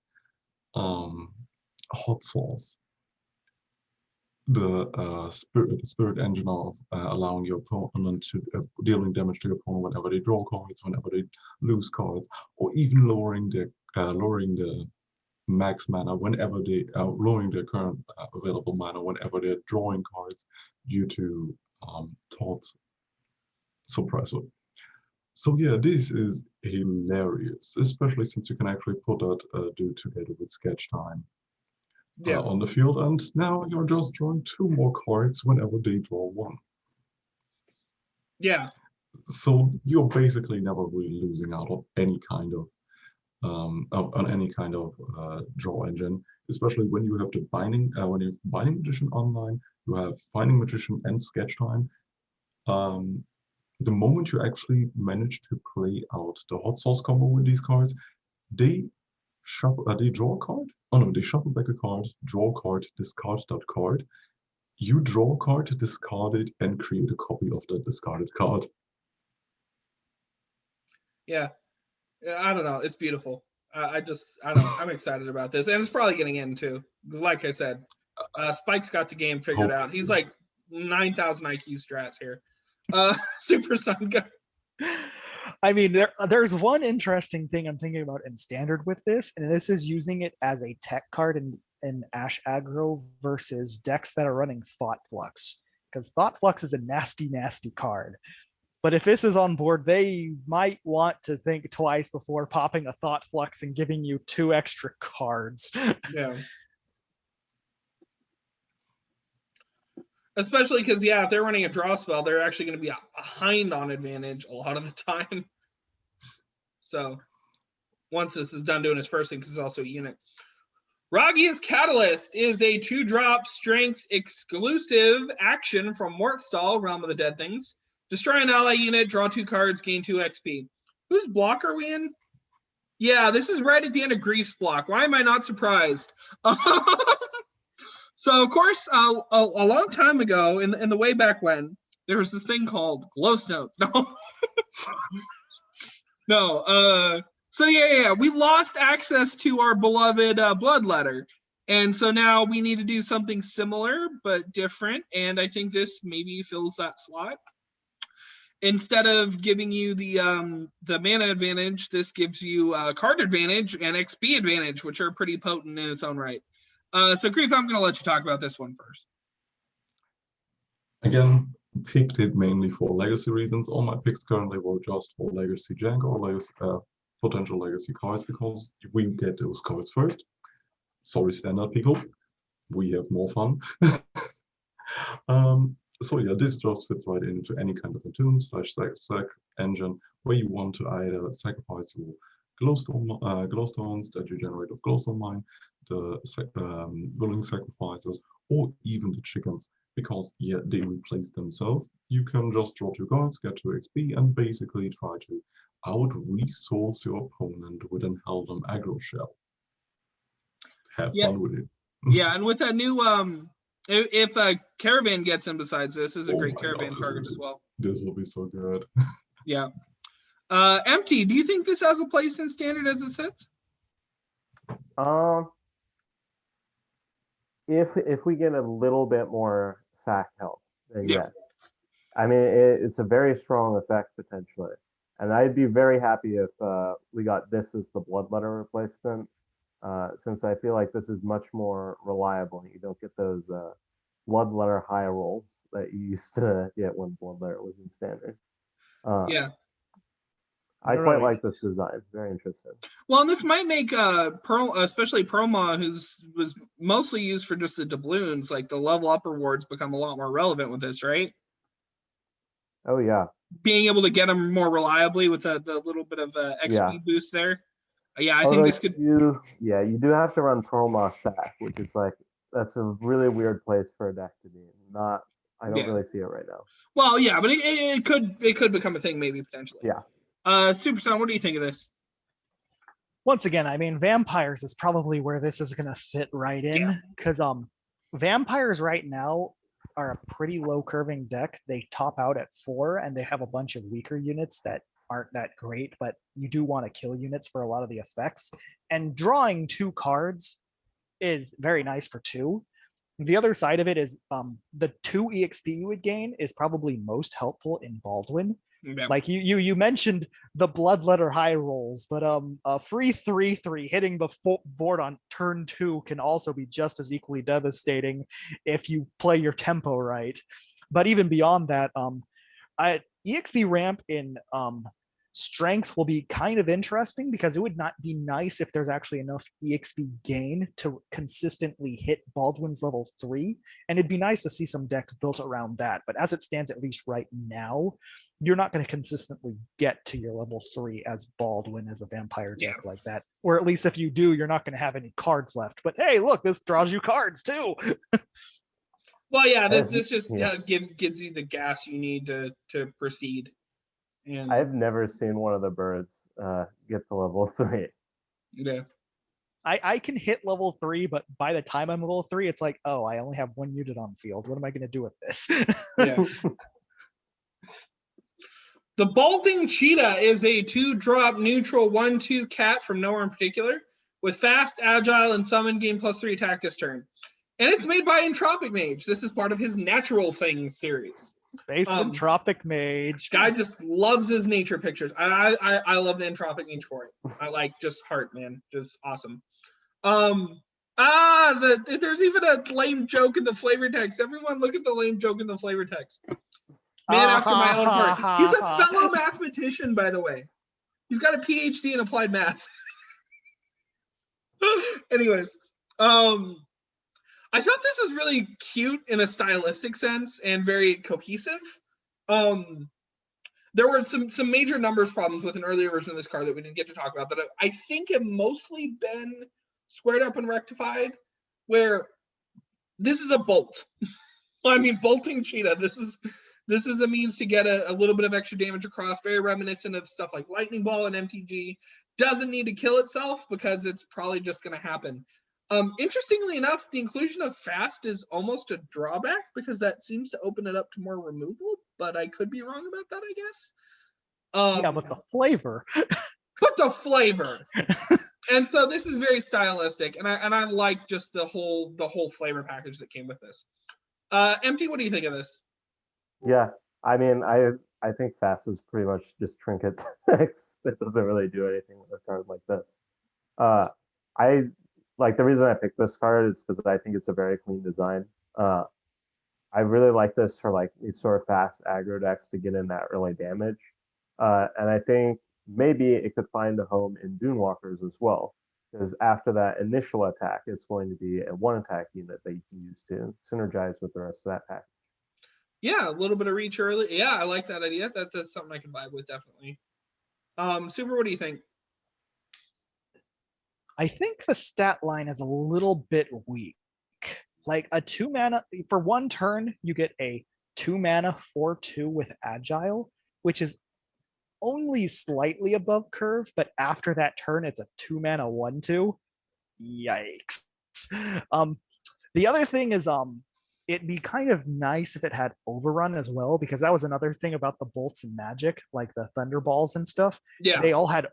Hot Sauce, the spirit engine of allowing your opponent to dealing damage to your opponent whenever they draw cards, whenever they lose cards, or even lowering the max mana whenever they lowering their current available mana whenever they're drawing cards due to Thought Suppressor. So yeah, this is hilarious, especially since you can actually put that dude together with Sketch Time on the field, and now you're just drawing 2 more cards whenever they draw 1. Yeah. So you're basically never really losing out on any kind of draw engine, especially when you have the Binding Magician online. You have Binding Magician and Sketch Time. The moment you actually manage to play out the Hot Sauce combo with these cards, they draw a card. Oh no, they shuffle back a card, draw a card, discard that card. You draw a card, discard it, and create a copy of that discarded card. Yeah. I don't know. It's beautiful. I don't know. I'm excited about this. And it's probably getting in too. Like I said, Spike's got the game figured out. He's like 9,000 IQ strats here. Supersun, go. I mean, there's one interesting thing I'm thinking about in standard with this, and this is using it as a tech card in Ash aggro versus decks that are running Thought Flux. Because Thought Flux is a nasty, nasty card. But if this is on board, they might want to think twice before popping a Thought Flux and giving you 2 extra cards. Yeah. Especially because, yeah, if they're running a draw spell, they're actually going to be behind on advantage a lot of the time. So once this is done doing his first thing, because it's also a unit. Rrhagias Catalyst is a 2-drop strength exclusive action from Mortstall, Realm of the Dead Things. Destroy an ally unit, draw 2 cards, gain 2 XP. Whose block are we in? Yeah, this is right at the end of Grief's block. Why am I not surprised? So, of course, a long time ago, in the way back when, there was this thing called Glow Notes. No. No. So, yeah, we lost access to our beloved Blood Letter. And so now we need to do something similar but different. And I think this maybe fills that slot. Instead of giving you the mana advantage, this gives you card advantage and XP advantage, which are pretty potent in its own right. So, Grief, I'm going to let you talk about this one first. Again, picked it mainly for legacy reasons. All my picks currently were just for legacy jank or legacy, potential legacy cards, because we get those cards first. Sorry, standard people. We have more fun. So yeah, this just fits right into any kind of a tune /sac engine where you want to either sacrifice your glowstones that you generate of glowstone mine, the willing sacrifices, or even the chickens, because yeah, they replace themselves. You can just draw 2 cards, get 2 XP, and basically try to out-resource your opponent with an Heldam aggro shell. Have fun with it. Yeah, and with that new if a Caravan gets in besides this is a Oh great my Caravan God, target as well. This will be so good. Yeah. Empty, do you think this has a place in standard as it sits? If we get a little bit more sack help, then Yeah. yes. I mean, it's a very strong effect potentially, and I'd be very happy if we got this as the Bloodletter replacement, since I feel like this is much more reliable. You don't get those Bloodletter high rolls that you used to get when Bloodletter was in standard. Yeah. I quite like this design. Very interesting. Well, and this might make Pearl, especially Perlma, was mostly used for just the doubloons, like the level up rewards become a lot more relevant with this, right? Oh yeah. Being able to get them more reliably with the little bit of XP boost there. Yeah, I think this could. You do have to run Perlma sack, which is like that's a really weird place for a deck to be. I don't really see it right now. Well, yeah, but it could become a thing maybe potentially. Yeah. Supersun, what do you think of this? Once again, I mean, vampires is probably where this is going to fit right in, because vampires right now are a pretty low curving deck. They top out at 4, and they have a bunch of weaker units that aren't that great, but you do want to kill units for a lot of the effects. And drawing 2 cards is very nice for 2. The other side of it is the 2 EXP you would gain is probably most helpful in Baldwin. Yeah. Like you mentioned the Bloodletter high rolls, but a free 3/3 hitting the board on turn 2 can also be just as equally devastating if you play your tempo right. But even beyond that, EXP ramp in strength will be kind of interesting, because it would not be nice if there's actually enough EXP gain to consistently hit Baldwin's level 3, and it'd be nice to see some decks built around that. But as it stands, at least right now, you're not going to consistently get to your level 3 as Baldwin as a vampire deck like that. Or at least if you do, you're not going to have any cards left. But hey, look, this draws you cards too. Well, yeah, this just gives you the gas you need to proceed. And I've never seen one of the birds get to level 3. Yeah. I can hit level 3, but by the time I'm level 3, it's like, oh, I only have 1 unit on field. What am I going to do with this? Yeah. The Bolting Cheetah is a 2-drop neutral 1/2 cat from nowhere in particular, with fast, agile, and summon gain +3 attack this turn. And it's made by Entropic Mage. This is part of his Natural Things series. Based Entropic Mage. Guy just loves his nature pictures. I love an Entropic Mage for it. I like just heart, man. Just awesome. There's even a lame joke in the flavor text. Everyone look at the lame joke in the flavor text. Man after my own heart. He's a fellow mathematician, by the way. He's got a PhD in applied math. Anyways, I thought this was really cute in a stylistic sense and very cohesive. There were some major numbers problems with an earlier version of this card that we didn't get to talk about that I think have mostly been squared up and rectified, where this is a bolt. I mean, Bolting Cheetah, this is a means to get a little bit of extra damage across, very reminiscent of stuff like Lightning Ball and MTG. Doesn't need to kill itself because it's probably just going to happen. Interestingly enough, the inclusion of fast is almost a drawback because that seems to open it up to more removal, but I could be wrong about that, I guess. Yeah, but the flavor. But the flavor. And so this is very stylistic, and I like just the whole flavor package that came with this. Empty, what do you think of this? Yeah, I mean, I think fast is pretty much just trinket text. It doesn't really do anything with a card like this. I like the reason I picked this card is because I think it's a very clean design. I really like this for like these sort of fast aggro decks to get in that early damage. And I think maybe it could find a home in Dunewalkers as well, because after that initial attack, it's going to be a 1 attack unit that you can use to synergize with the rest of that package. Yeah, a little bit of reach early. Yeah, I like that idea. That's something I can vibe with, definitely. Super, what do you think? I think the stat line is a little bit weak. Like a 2 mana for 1 turn, you get a 2 mana 4/2 with agile, which is only slightly above curve, but after that turn, it's a 2 mana 1/2. Yikes. Um, the other thing is it'd be kind of nice if it had overrun as well, because that was another thing about the bolts and magic, like the thunderballs and stuff. Yeah. They all had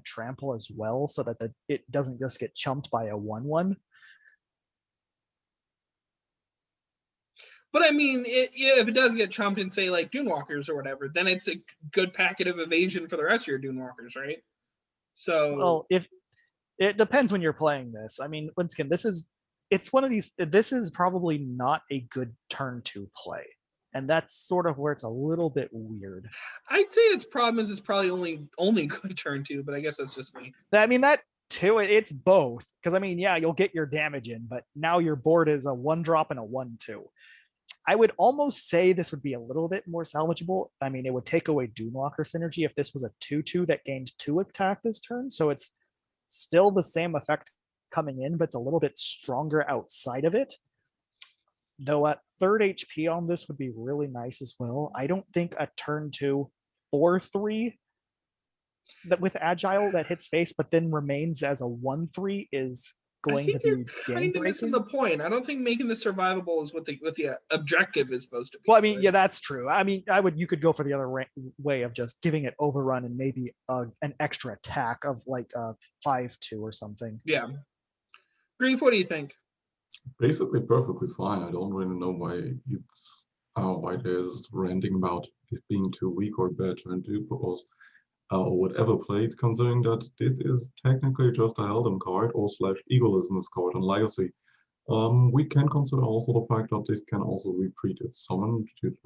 trample as well, so that it doesn't just get chumped by a 1/1. But I mean, if it does get chumped in, say, like Dunewalkers or whatever, then it's a good packet of evasion for the rest of your Dunewalkers, right? So, Well, if it depends when you're playing this. I mean, once again, it's one of these. This is probably not a good turn to play, and that's sort of where it's a little bit weird. I'd say its problem is it's probably only good turn 2, but I guess that's just me. I mean, that too. It's both, because I mean, yeah, you'll get your damage in, but now your board is a 1-drop and a 1/2. I would almost say this would be a little bit more salvageable. I mean, it would take away Dunewalker synergy if this was a 2/2 that gained 2 attack this turn. So it's still the same effect coming in, but it's a little bit stronger outside of it. Though at 3rd HP on this would be really nice as well. I don't think a turn 2 4/3 that with agile that hits face but then remains as a 1/3 is I going to think be you're game kind of missing the breaking. point. I don't think making this survivable is what the objective is supposed to be. Well, I mean, right? yeah, that's true. I mean, you could go for the other way of just giving it overrun and maybe an extra attack of like 5/2 or something. Yeah. Grief, what do you think? Basically perfectly fine. I don't really know why there's ranting about it being too weak or bad turn 2 because or whatever played, considering that this is technically just a Heldem card or / Egoismus card on Legacy. We can consider also the fact that this can also repeat its summon if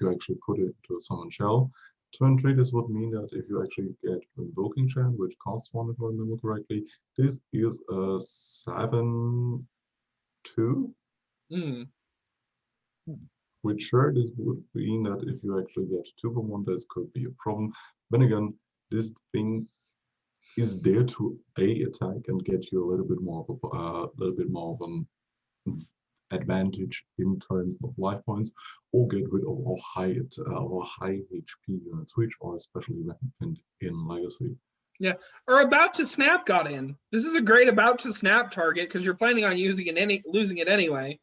you actually put it to a summon shell. Turn 3, this would mean that if you actually get Invoking Chant, which costs 1 if I remember correctly, this is a 7/2. Which sure, this would mean that if you actually get 2 from 1, this could be a problem. Then again, this thing is there to attack and get you a little bit more of an advantage in terms of life points, or get rid of our high HP units, which are especially relevant in Legacy. Yeah, or about to snap got in. This is a great about to snap target because you're planning on losing it anyway,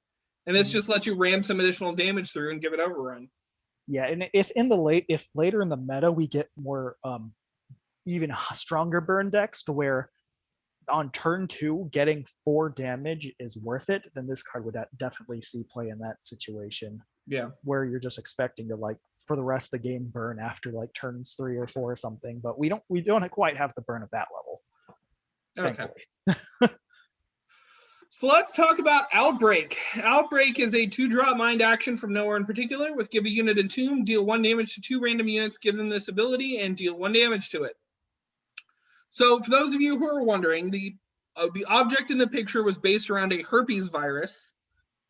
and this just lets you ram some additional damage through and give it overrun. Yeah, and if later in the meta we get more even stronger burn decks to where on turn 2 getting 4 damage is worth it, then this card would definitely see play in that situation. Yeah, where you're just expecting to like for the rest of the game burn after like turns 3 or 4 or something, but we don't quite have the burn at that level. Okay. So let's talk about Outbreak. Outbreak is a 2-drop mind action from nowhere in particular with give a unit Entomb, deal 1 damage to 2 random units, give them this ability, and deal 1 damage to it. So for those of you who are wondering, the object in the picture was based around a herpes virus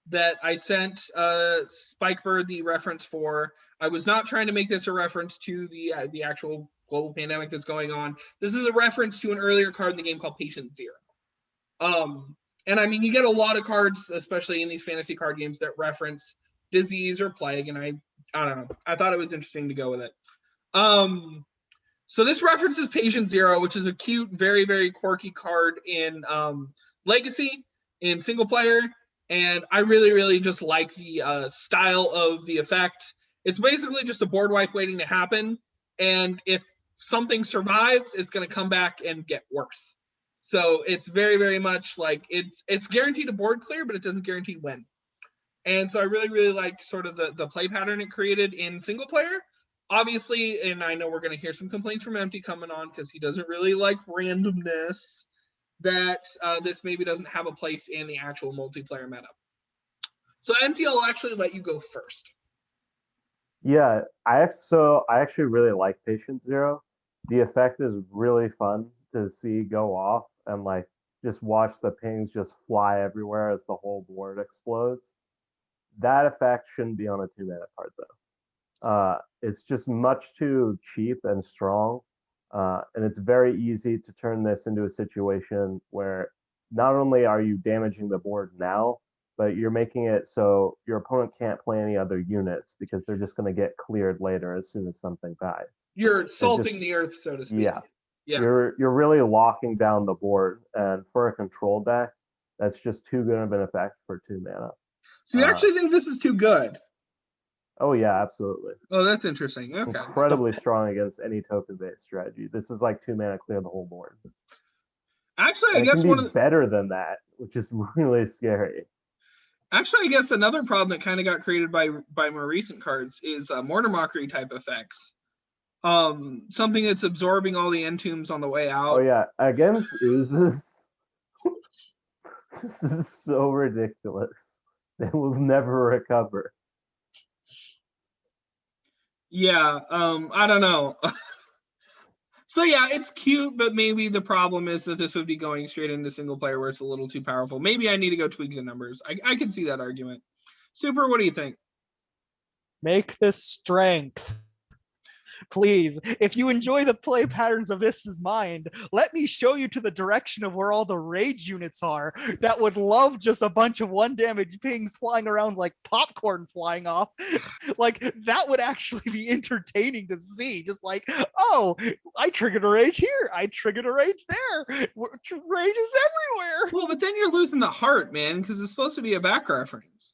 that I sent Spikebird the reference for. I was not trying to make this a reference to the actual global pandemic that's going on. This is a reference to an earlier card in the game called Patient Zero. And I mean, you get a lot of cards, especially in these fantasy card games, that reference disease or plague, and I don't know. I thought it was interesting to go with it. So this references Patient Zero, which is a cute, very, very quirky card in Legacy, in single player, and I really, really just like the style of the effect. It's basically just a board wipe waiting to happen, and if something survives, it's going to come back and get worse. So it's very, very much like it's guaranteed a board clear, but it doesn't guarantee when. And so I really, really liked sort of the play pattern it created in single player. Obviously, and I know we're going to hear some complaints from Empty coming on because he doesn't really like randomness, that this maybe doesn't have a place in the actual multiplayer meta. So Empty, I'll actually let you go first. Yeah, I actually really like Patient Zero. The effect is really fun to see go off and like just watch the pings just fly everywhere as the whole board explodes. that effect shouldn't be on a 2-mana card though. It's just much too cheap and strong, and it's very easy to turn this into a situation where not only are you damaging the board now, but you're making it so your opponent can't play any other units because they're just going to get cleared later as soon as something dies. You're salting the earth, so to speak. Yeah. Yeah. You're really locking down the board, and for a control deck, that's just too good of an effect for 2 mana. So you actually think this is too good? Oh yeah, absolutely. Oh, that's interesting. Okay. Incredibly strong against any token-based strategy. This is like 2 mana clear the whole board. Actually, I And guess it can one be of the, better than that, which is really scary. actually, I guess another problem that kind of got created by more recent cards is mortar mockery type effects. Something that's absorbing all the entombs on the way out. Oh yeah, against oozes, this is so ridiculous. They will never recover. Yeah, I don't know. So yeah, it's cute, but maybe the problem is that this would be going straight into single player where it's a little too powerful. Maybe I need to go tweak the numbers. I can see that argument. Super, what do you think? Make this strength. Please, if you enjoy the play patterns of This Is Mind, let me show you to the direction of where all the rage units are that would love just a bunch of 1 damage pings flying around like popcorn flying off. Like, that would actually be entertaining to see. Just like, oh, I triggered a rage here. I triggered a rage there. Rage is everywhere. Well, but then you're losing the heart, man, because it's supposed to be a back reference.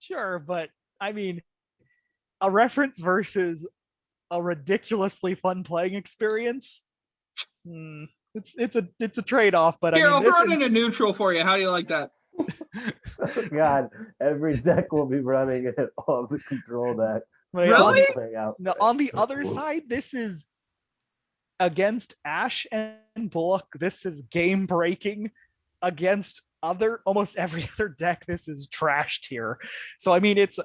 Sure, but I mean, a reference versus a ridiculously fun playing experience. It's a trade-off, but Here, I mean, I'll throw it in a neutral for you. How do you like that? Oh God, every deck will be running it all the control decks. Really? Now, on the other side, this is against Ash and Bullock. This is game breaking. Against almost every other deck, this is trash tier. So I mean, it's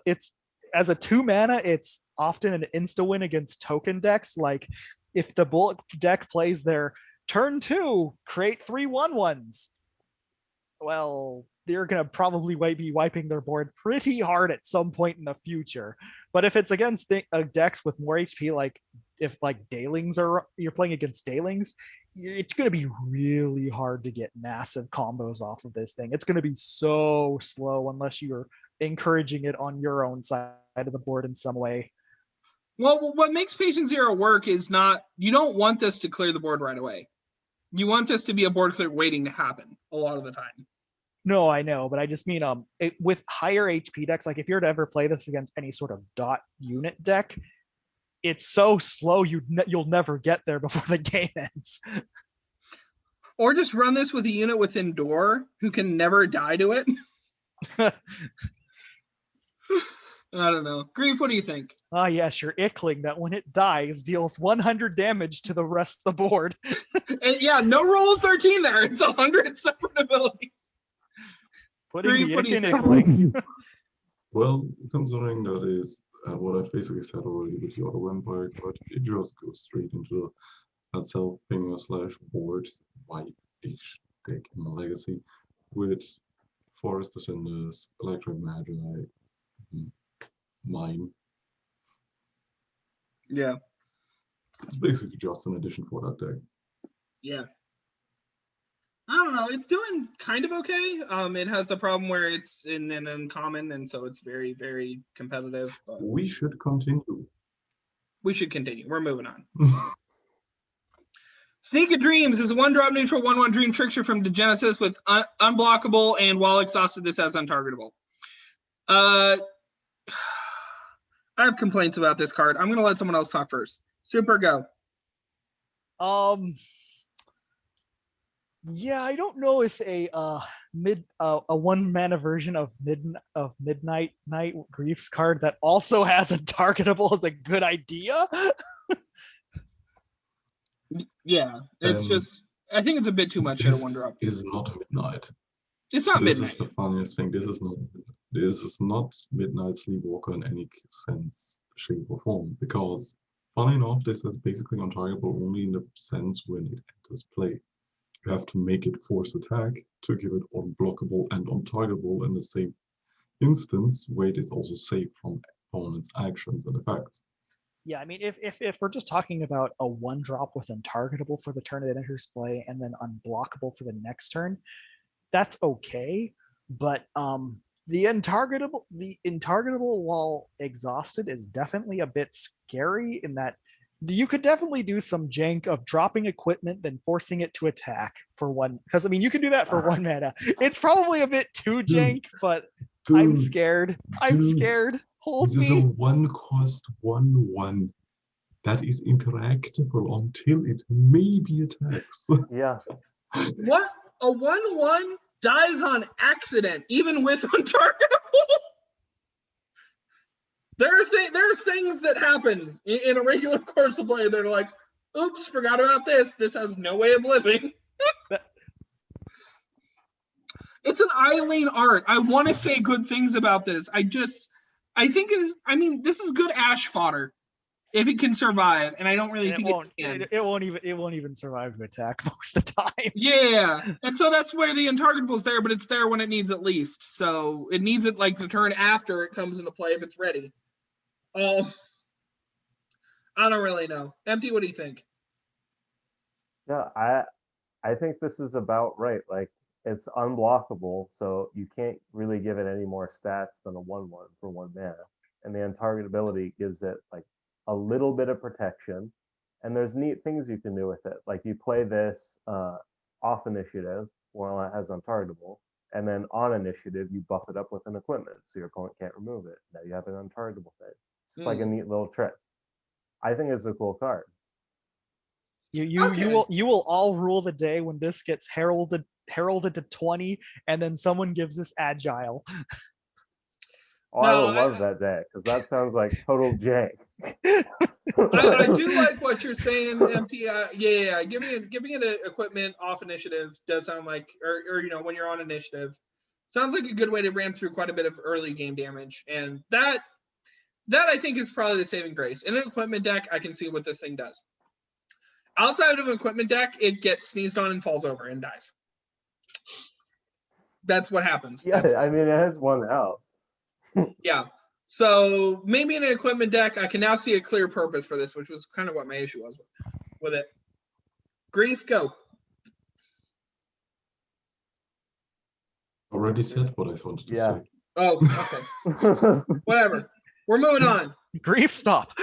as a 2 mana, it's often an insta win against token decks. Like if the Bullock deck plays their turn 2, create 3 1/1s. Well, they're gonna probably be wiping their board pretty hard at some point in the future. But if it's against decks with more HP, like if like Daylings you're playing against Daylings, it's going to be really hard to get massive combos off of this thing. It's going to be so slow unless you're encouraging it on your own side of the board in some way. Well, what makes Patient Zero work is not, you don't want this to clear the board right away. You want this to be a board clear waiting to happen a lot of the time. No, I know, but I just mean with higher HP decks, like if you're to ever play this against any sort of dot unit deck, it's so slow you'll never get there before the game ends. Or just run this with a unit with Endure who can never die to it. I don't know. Grief, what do you think? Ah, yes, your Ickling that when it dies deals 100 damage to the rest of the board. And yeah, no roll of 13 there. It's 100 separate abilities. Putting Grief, the what do you Ick in think? Ickling. Well, considering that is what I've basically said already with the auto vampire card, it just goes straight into a self-pinger / board white-ish deck in my legacy with Forest Descenders, Electric Magi, Mine. Yeah. It's basically just an addition for that deck. Yeah. I don't know. It's doing kind of okay. It has the problem where it's in an uncommon, and so it's very, very competitive. But We should continue. we should continue. We're moving on. Sneak of Dreams is a 1-drop neutral 1/1 dream trickster from Genesis with unblockable, and while exhausted, this has untargetable. I have complaints about this card. I'm going to let someone else talk first. Super, go. Yeah, I don't know if a 1 mana version of Midnight Night Grief's card that also has untargetable is a good idea. Yeah, it's just, I think it's a bit too much at a 1-drop. Is not midnight. It's not This midnight. is the funniest thing. This is not Midnight Sleepwalker in any sense, shape, or form. Because, funny enough, this is basically untargetable only in the sense when it enters play. You have to make it force attack to give it unblockable and untargetable in the same instance, weight is also saved from opponent's actions and effects. Yeah, I mean, if we're just talking about a 1-drop with untargetable for the turn it enters play and then unblockable for the next turn, that's okay. But the untargetable while exhausted is definitely a bit scary in that you could definitely do some jank of dropping equipment, then forcing it to attack for one. Because I mean, you can do that for 1 mana. It's probably a bit too jank, but I'm Dude, scared. I'm dude, scared. Hold this is a me. 1-cost 1/1 that is interactable until it maybe attacks. Yeah. What? A 1/1 dies on accident, even with untargetable? There are things that happen in a regular course of play that are like, oops, forgot about this. This has no way of living. It's an Eileen art. I want to say good things about this. I think this is good Ash fodder if it can survive, and I don't really think it can. It won't even survive to attack most of the time. Yeah, and so that's where the untargetable is there, but it's there when it needs it least. So it needs it like the turn after it comes into play if it's ready. I don't really know. Empty, what do you think? Yeah, I think this is about right. Like, it's unblockable, so you can't really give it any more stats than a 1/1 for 1 mana. And the untargetability gives it like a little bit of protection. And there's neat things you can do with it. Like, you play this off initiative while it has untargetable, and then on initiative you buff it up with an equipment so your opponent can't remove it. Now you have an untargetable thing. It's like a neat little trick. I think it's a cool card. You will all rule the day when this gets heralded to 20, and then someone gives us agile. Oh, I would love that day, because that sounds like total jank. I do like what you're saying, Empty. Yeah. Giving it an equipment off initiative does sound like, or when you're on initiative, sounds like a good way to ram through quite a bit of early game damage, and that I think is probably the saving grace. In an equipment deck, I can see what this thing does. Outside of an equipment deck, it gets sneezed on and falls over and dies. That's what happens. Yeah, I mean, it has 1 out. Yeah. So maybe in an equipment deck, I can now see a clear purpose for this, which was kind of what my issue was with it. Grief, go. Already said what I wanted to say. Oh, okay. Whatever. We're moving on. Grief, stop.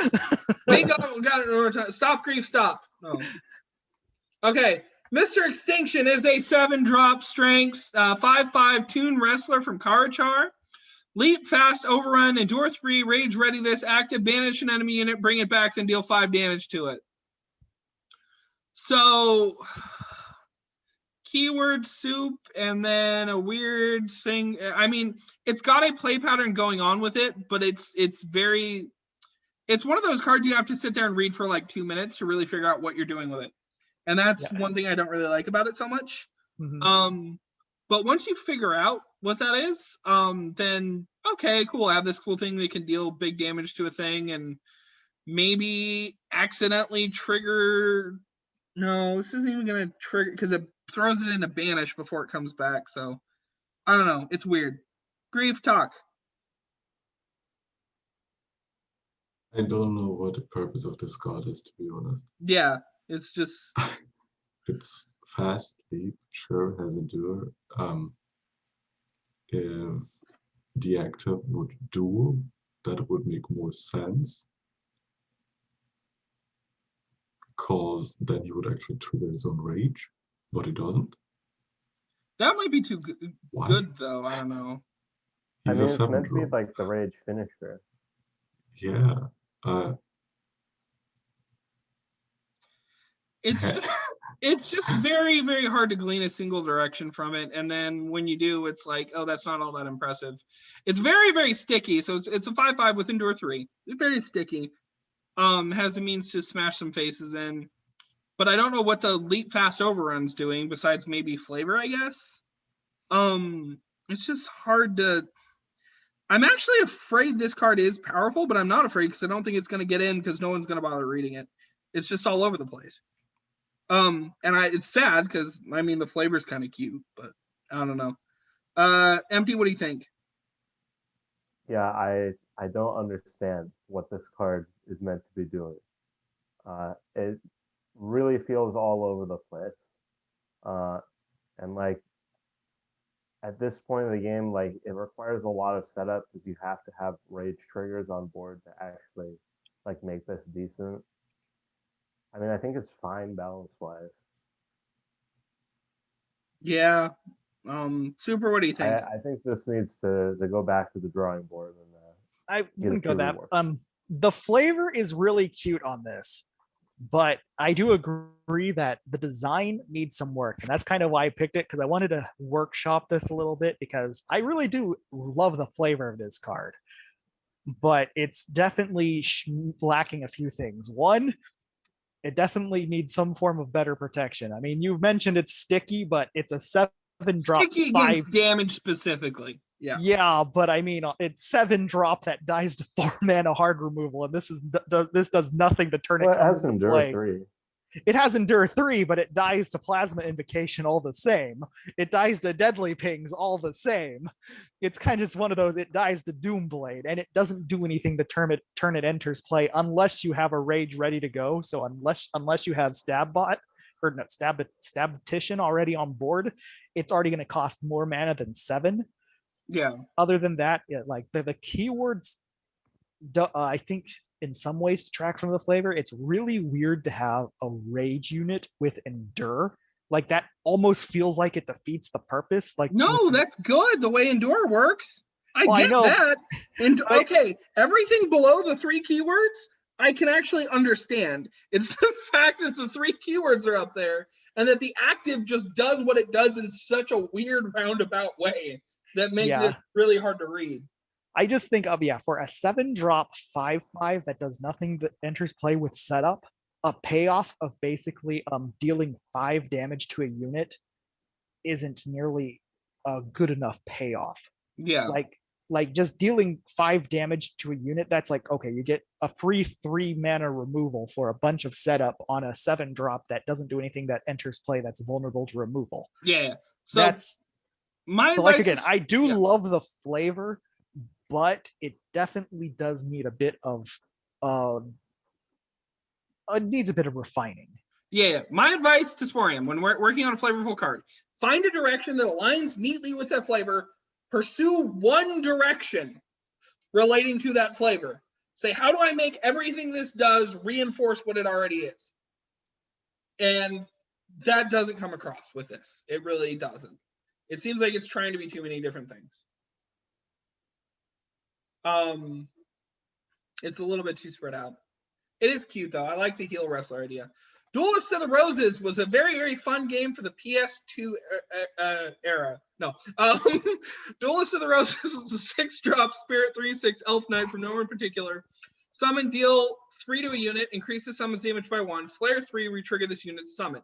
We got it. Stop, Grief, stop. Oh. Okay. Mr. Extinction is a 7-drop strength, 5/5 Toon Wrestler from Carachar. Leap, fast, overrun, endure 3, rage, ready this, active, banish an enemy unit, bring it back, then deal 5 damage to it. So, keyword soup, and then a weird thing. I mean, it's got a play pattern going on with it, but it's one of those cards you have to sit there and read for like 2 minutes to really figure out what you're doing with it. And that's one thing I don't really like about it so much. Mm-hmm. But once you figure out what that is, then okay, cool. I have this cool thing that can deal big damage to a thing and maybe accidentally trigger. No, this isn't even going to trigger because it throws it into banish before it comes back. So I don't know. It's weird. Grief, talk. I don't know what the purpose of this card is, to be honest. Yeah, it's just... It's fast, leap, sure, has endure. If the active would duel, that would make more sense. Because then he would actually trigger his own rage, but he doesn't. That might be too good though. I don't know. He's it's meant to be like the rage finisher. Yeah. It's just very, very hard to glean a single direction from it. And then when you do, it's like, oh, that's not all that impressive. It's very, very sticky. So it's a 5/5 with endure 3. It's very sticky. Has a means to smash some faces in. But I don't know what the leap fast overrun's doing besides maybe flavor, I guess. It's just hard to... I'm actually afraid this card is powerful, but I'm not afraid because I don't think it's going to get in because no one's going to bother reading it. It's just all over the place. And it's sad because, I mean, the flavor's kind of cute, but I don't know. Empty, what do you think? Yeah, I don't understand what this card is meant to be doing. It really feels all over the place. Uh, and like at this point of the game, like it requires a lot of setup because you have to have rage triggers on board to actually like make this decent. I mean, I think it's fine balance wise. Yeah. Super, what do you think? I think this needs to go back to the drawing board and I get a wouldn't go few that. reworks. The flavor is really cute on this, but I do agree that the design needs some work, and that's kind of why I picked it because I wanted to workshop this a little bit because I really do love the flavor of this card, but it's definitely lacking a few things. One, it definitely needs some form of better protection. I mean, you mentioned it's sticky, but it's a 7-drop Sticky 5. against damage specifically. Yeah. Yeah, but I mean, it's 7-drop that dies to 4 mana hard removal, and this does nothing to turn Well, it it comes has into Endure play. 3. It has Endure 3, but it dies to Plasma Invocation all the same. It dies to Deadly Pings all the same. It's kind of just one of those, it dies to Doomblade, and it doesn't do anything to turn it enters play unless you have a Rage ready to go. So unless you have Stabbot, or not Stabtician already on board, it's already going to cost more mana than 7. Yeah. Other than that, like the keywords, I think in some ways to track from the flavor, it's really weird to have a rage unit with endure. Like that almost feels like it defeats the purpose. Like No, that's good. The way Endure works. I Well, I get know. that. And okay, everything below the 3 keywords, I can actually understand. It's the fact that the 3 keywords are up there and that the active just does what it does in such a weird roundabout way that makes it really hard to read. I just think of, for a 7-drop 5/5 that does nothing that enters play with setup, a payoff of basically dealing 5 damage to a unit isn't nearly a good enough payoff. Yeah. Like just dealing 5 damage to a unit, that's like, okay, you get a free 3 mana removal for a bunch of setup on a 7-drop that doesn't do anything that enters play that's vulnerable to removal. Yeah. So that's my like, again, I do love the flavor, but it definitely does need a bit of needs a bit of refining. Yeah. My advice to Sporium when we're working on a flavorful card, find a direction that aligns neatly with that flavor. Pursue one direction relating to that flavor. Say, how do I make everything this does reinforce what it already is? And that doesn't come across with this. It really doesn't. It seems like it's trying to be too many different things. It's a little bit too spread out. It is cute, though. I like the heel wrestler idea. Duelist of the Roses was a very, very fun game for the PS2 era. No. Duelist of the Roses is a 6-drop Spirit 3/6 Elf Knight from nowhere in particular. Summon, deal 3 to a unit, increase the summon's damage by 1. Flare 3, retrigger this unit's summon.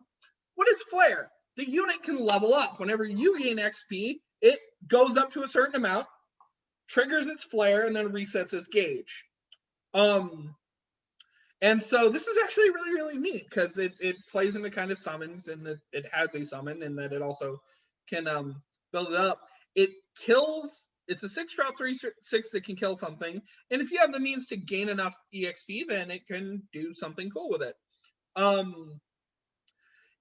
What is Flare? The unit can level up. Whenever you gain XP, it goes up to a certain amount, triggers its Flare, and then resets its gauge. And so this is actually really, really neat because it plays into kind of summons and that it has a summon and that it also can build it up. It kills, it's a 6-drop 3/6 that can kill something. And if you have the means to gain enough EXP, then it can do something cool with it.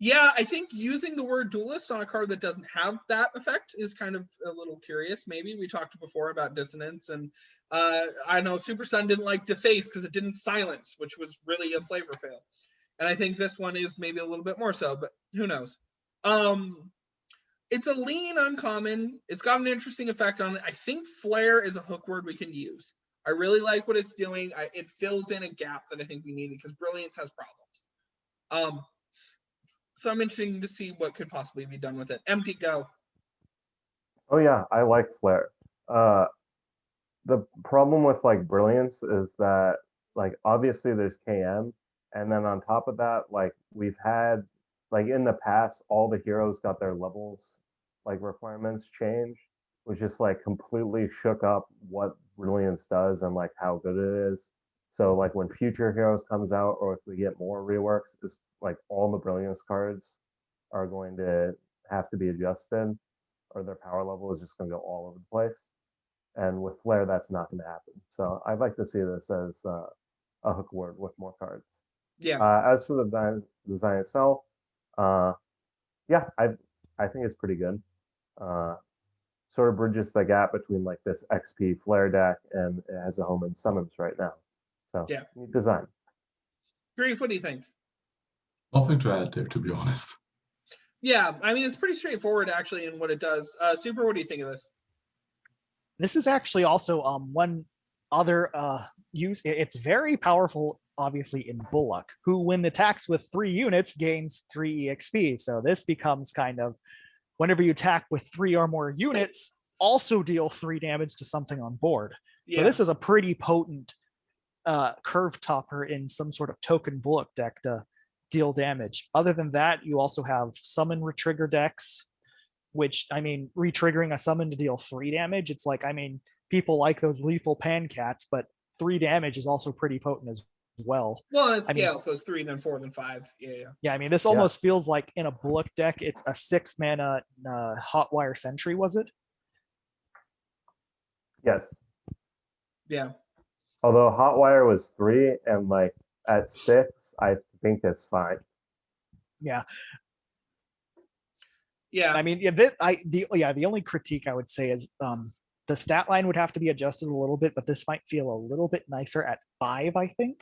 Yeah, I think using the word duelist on a card that doesn't have that effect is kind of a little curious. Maybe we talked before about dissonance, and I know Supersun didn't like deface because it didn't silence, which was really a flavor fail. And I think this one is maybe a little bit more so, but who knows? It's a lean uncommon. It's got an interesting effect on it. I think flare is a hook word we can use. I really like what it's doing. It fills in a gap that I think we needed because Brilliance has problems. So I'm interested to see what could possibly be done with it. Empty, go. Oh yeah, I like Flare. The problem with like Brilliance is that like obviously there's KM, and then on top of that, like we've had like in the past, all the heroes got their levels like requirements changed, which just like completely shook up what Brilliance does and like how good it is. So like when future heroes comes out, or if we get more reworks, it's like all the Brilliance cards are going to have to be adjusted, or their power level is just going to go all over the place. And with Flare, that's not going to happen. So I'd like to see this as a hook word with more cards. Yeah. As for the design itself, yeah, I think it's pretty good. Sort of bridges the gap between like this XP Flare deck and it has a home in summons right now. So Yeah. neat design. Grief, what do you think? Nothing to add there, to be honest. Yeah, I mean, it's pretty straightforward actually in what it does. Super, what do you think of this? This is actually also one other use. It's very powerful, obviously, in Bullock, who when attacks with 3 units gains 3 EXP. So this becomes kind of whenever you attack with 3 or more units, also deal 3 damage to something on board. Yeah. So this is a pretty potent curve topper in some sort of token Bullock deck to deal damage. Other than that, you also have summon retrigger decks, which, I mean, retriggering a summon to deal 3 damage. It's like, I mean, people like those lethal pan cats, but 3 damage is also pretty potent as well. Well, it's I mean, so it's 3, then 4, then 5. Yeah. Yeah, I mean, this almost feels like in a Bullock deck, it's a 6 mana Hotwire Sentry, was it? Yes. Yeah. Although Hotwire was 3 and like at 6, I think it's fine. Yeah. Yeah. I mean, the only critique I would say is the stat line would have to be adjusted a little bit, but this might feel a little bit nicer at 5, I think.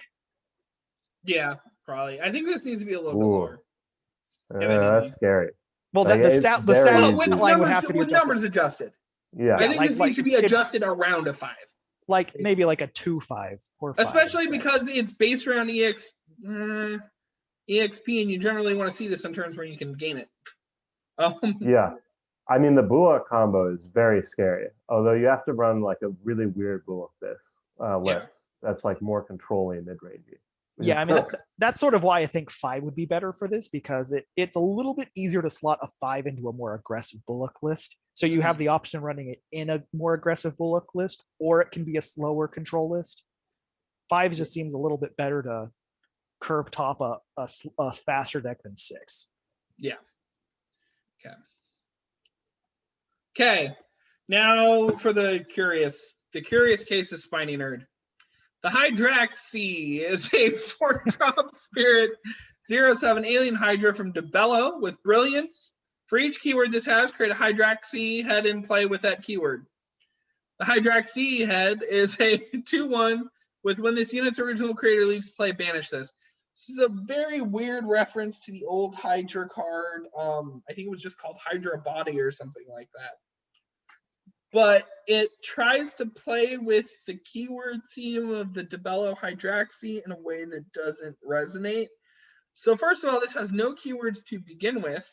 Yeah, probably. I think this needs to be a little bit Ooh. lower. That's scary. Well, Like, the it's stat very Well, easy. with line would numbers, have to be with adjusted. numbers adjusted. Yeah. I think like- this needs to be it's- adjusted around a 5. Like maybe like a 2-5 or 5 Especially instead. because it's based around EXP, and you generally want to see this in terms where you can gain it. Yeah. I mean, the Bullock combo is very scary. Although you have to run like a really weird Bullock list that's like more controlling mid-rangey. Yeah, I mean, that's sort of why I think 5 would be better for this, because it's a little bit easier to slot a 5 into a more aggressive Bullock list. So you have the option of running it in a more aggressive Bullock list, or it can be a slower control list. 5 just seems a little bit better to curve top a faster deck than 6. Yeah. Okay. Now for the curious case of Spiny Nerd. The Hydra-xi is a 4-drop spirit 0/7 alien Hydra from Debello with brilliance. For each keyword this has, create a Hydra-xi head in play with that keyword. The Hydra-xi head is a 2/1 with when this unit's original creator leaves play, banish this. This is a very weird reference to the old Hydra card. I think it was just called Hydra Body or something like that. But it tries to play with the keyword theme of the Debello Hydra-xi in a way that doesn't resonate. So first of all, this has no keywords to begin with.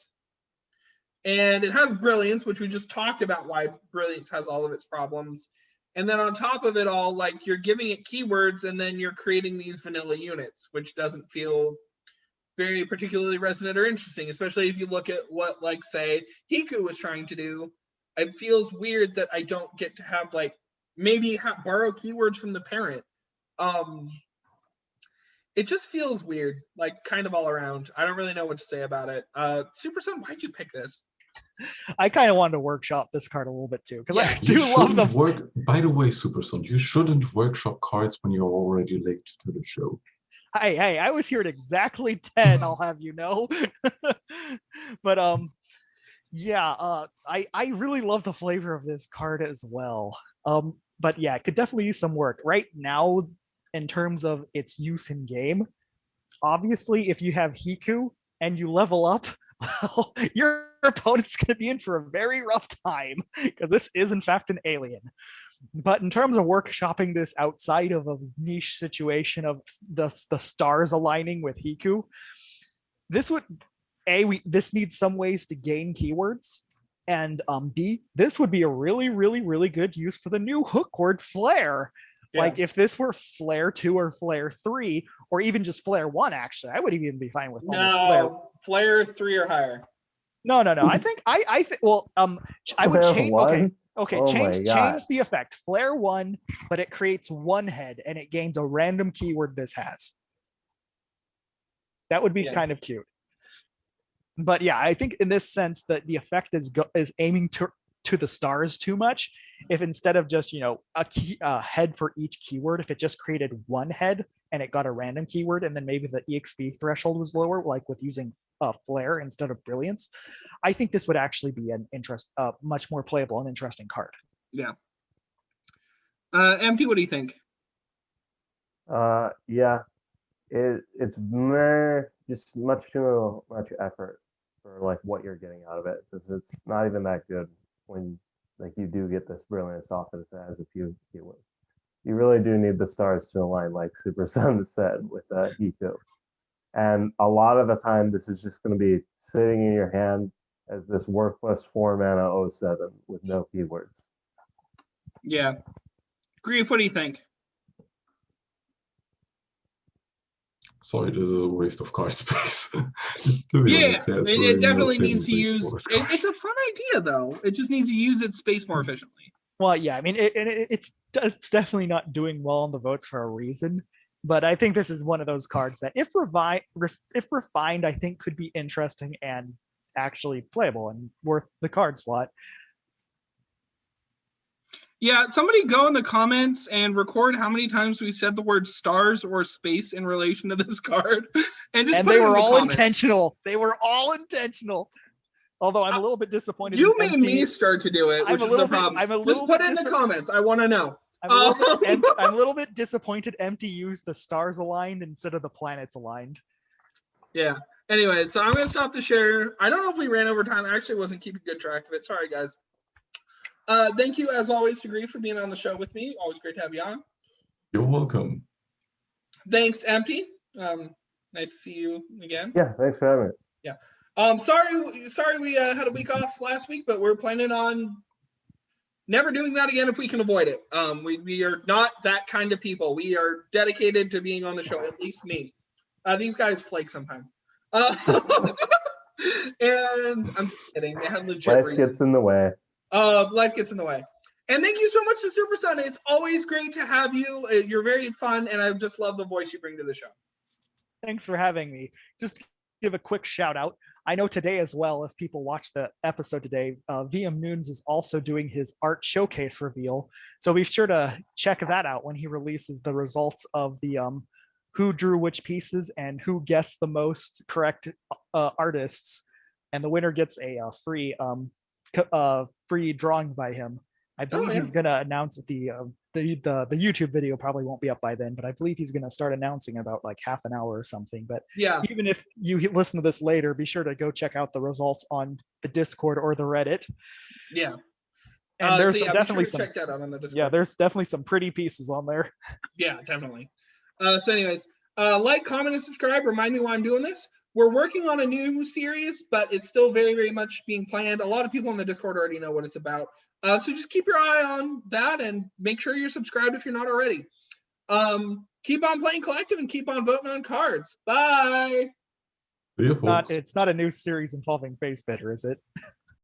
And it has brilliance, which we just talked about why brilliance has all of its problems. And then on top of it all, like, you're giving it keywords and then you're creating these vanilla units, which doesn't feel very particularly resonant or interesting, especially if you look at what, like, say, Hiku was trying to do. It feels weird that I don't get to have, like, maybe borrow keywords from the parent. It just feels weird, like, kind of all around. I don't really know what to say about it. Supersun, why'd you pick this? I kind of wanted to workshop this card a little bit too, because I You do love the shouldn't By the way, Supersun, you shouldn't workshop cards when you're already late to the show. Hey, I was here at exactly 10, I'll have you know. But I really love the flavor of this card as well. But yeah, it could definitely use some work. Right now, in terms of its use in game, obviously, if you have Hiku and you level up, well, your opponent's going to be in for a very rough time, because this is in fact an alien. But in terms of workshopping this outside of a niche situation of the stars aligning with Hiku, this would this needs some ways to gain keywords, and B, this would be a really, really, really good use for the new hook word Flare. Yeah. Like if this were Flare 2 or Flare 3, or even just Flare 1, actually, I would even be fine with Flare 3 or higher. No. I think I would change. Okay, change the effect. Flare 1, but it creates 1 head and it gains a random keyword this has. That would be kind of cute. But yeah, I think in this sense that the effect is aiming to the stars too much if instead of just a head for each keyword, if it just created one head and it got a random keyword, and then maybe the EXP threshold was lower, like with using Flare instead of Brilliance. I think this would actually be an much more playable and interesting card. Yeah. Empty, what do you think? Yeah, it's just much too much effort for like what you're getting out of it, because it's not even that good when like you do get this brilliance off it if it has a few keywords. You really do need the stars to align, like Supersun said, with Eco. And a lot of the time, this is just going to be sitting in your hand as this worthless 4-mana 07 with no keywords. Yeah. Grief, what do you think? Sorry, this is a waste of card space. To be honest, there's really it no definitely saving needs to place use. for the card. It's a fun idea, though. It just needs to use its space more efficiently. Well, yeah, I mean, it's definitely not doing well on the votes for a reason. But I think this is one of those cards that, if refined, I think could be interesting and actually playable and worth the card slot. Yeah, somebody go in the comments and record how many times we said the word stars or space in relation to this card, and just And put they it in were the all comments. intentional. They were all intentional. Although I'm a little bit disappointed. You in made MT. me start to do it, which is the problem. Just put it in the comments. I want to know. I'm a little bit disappointed MT used the stars aligned instead of the planets aligned. Yeah. Anyway, so I'm going to stop the share. I don't know if we ran over time. I actually wasn't keeping good track of it. Sorry, guys. Thank you, as always, to Grief for being on the show with me. Always great to have you on. You're welcome. Thanks, Empty. Nice to see you again. Yeah, thanks for having me. Sorry we had a week off last week, but we're planning on never doing that again if we can avoid it. We are not that kind of people. We are dedicated to being on the show, at least me. These guys flake sometimes. And I'm kidding. They have legit Life reasons. gets in the way. Life gets in the way. And thank you so much to Supersun. It's always great to have you. You're very fun, and I just love the voice you bring to the show. Thanks for having me. Just to give a quick shout out. I know today as well, if people watch the episode today, VM Noons is also doing his art showcase reveal. So be sure to check that out when he releases the results of the who drew which pieces and who guessed the most correct artists. And the winner gets a free drawing by him. I believe he's gonna announce the YouTube video probably won't be up by then, but I believe he's gonna start announcing about like half an hour or something. But yeah, even if you listen to this later, be sure to go check out the results on the Discord or the Reddit. Yeah, and there's definitely check that out on the Discord. Yeah, there's definitely some pretty pieces on there. Yeah, definitely. So anyways, like, comment, and subscribe. Remind me why I'm doing this. We're working on a new series, but it's still very, very much being planned. A lot of people in the Discord already know what it's about. So just keep your eye on that and make sure you're subscribed if you're not already. Keep on playing collective and keep on voting on cards. Bye. It's not a new series involving Face Bitter, is it?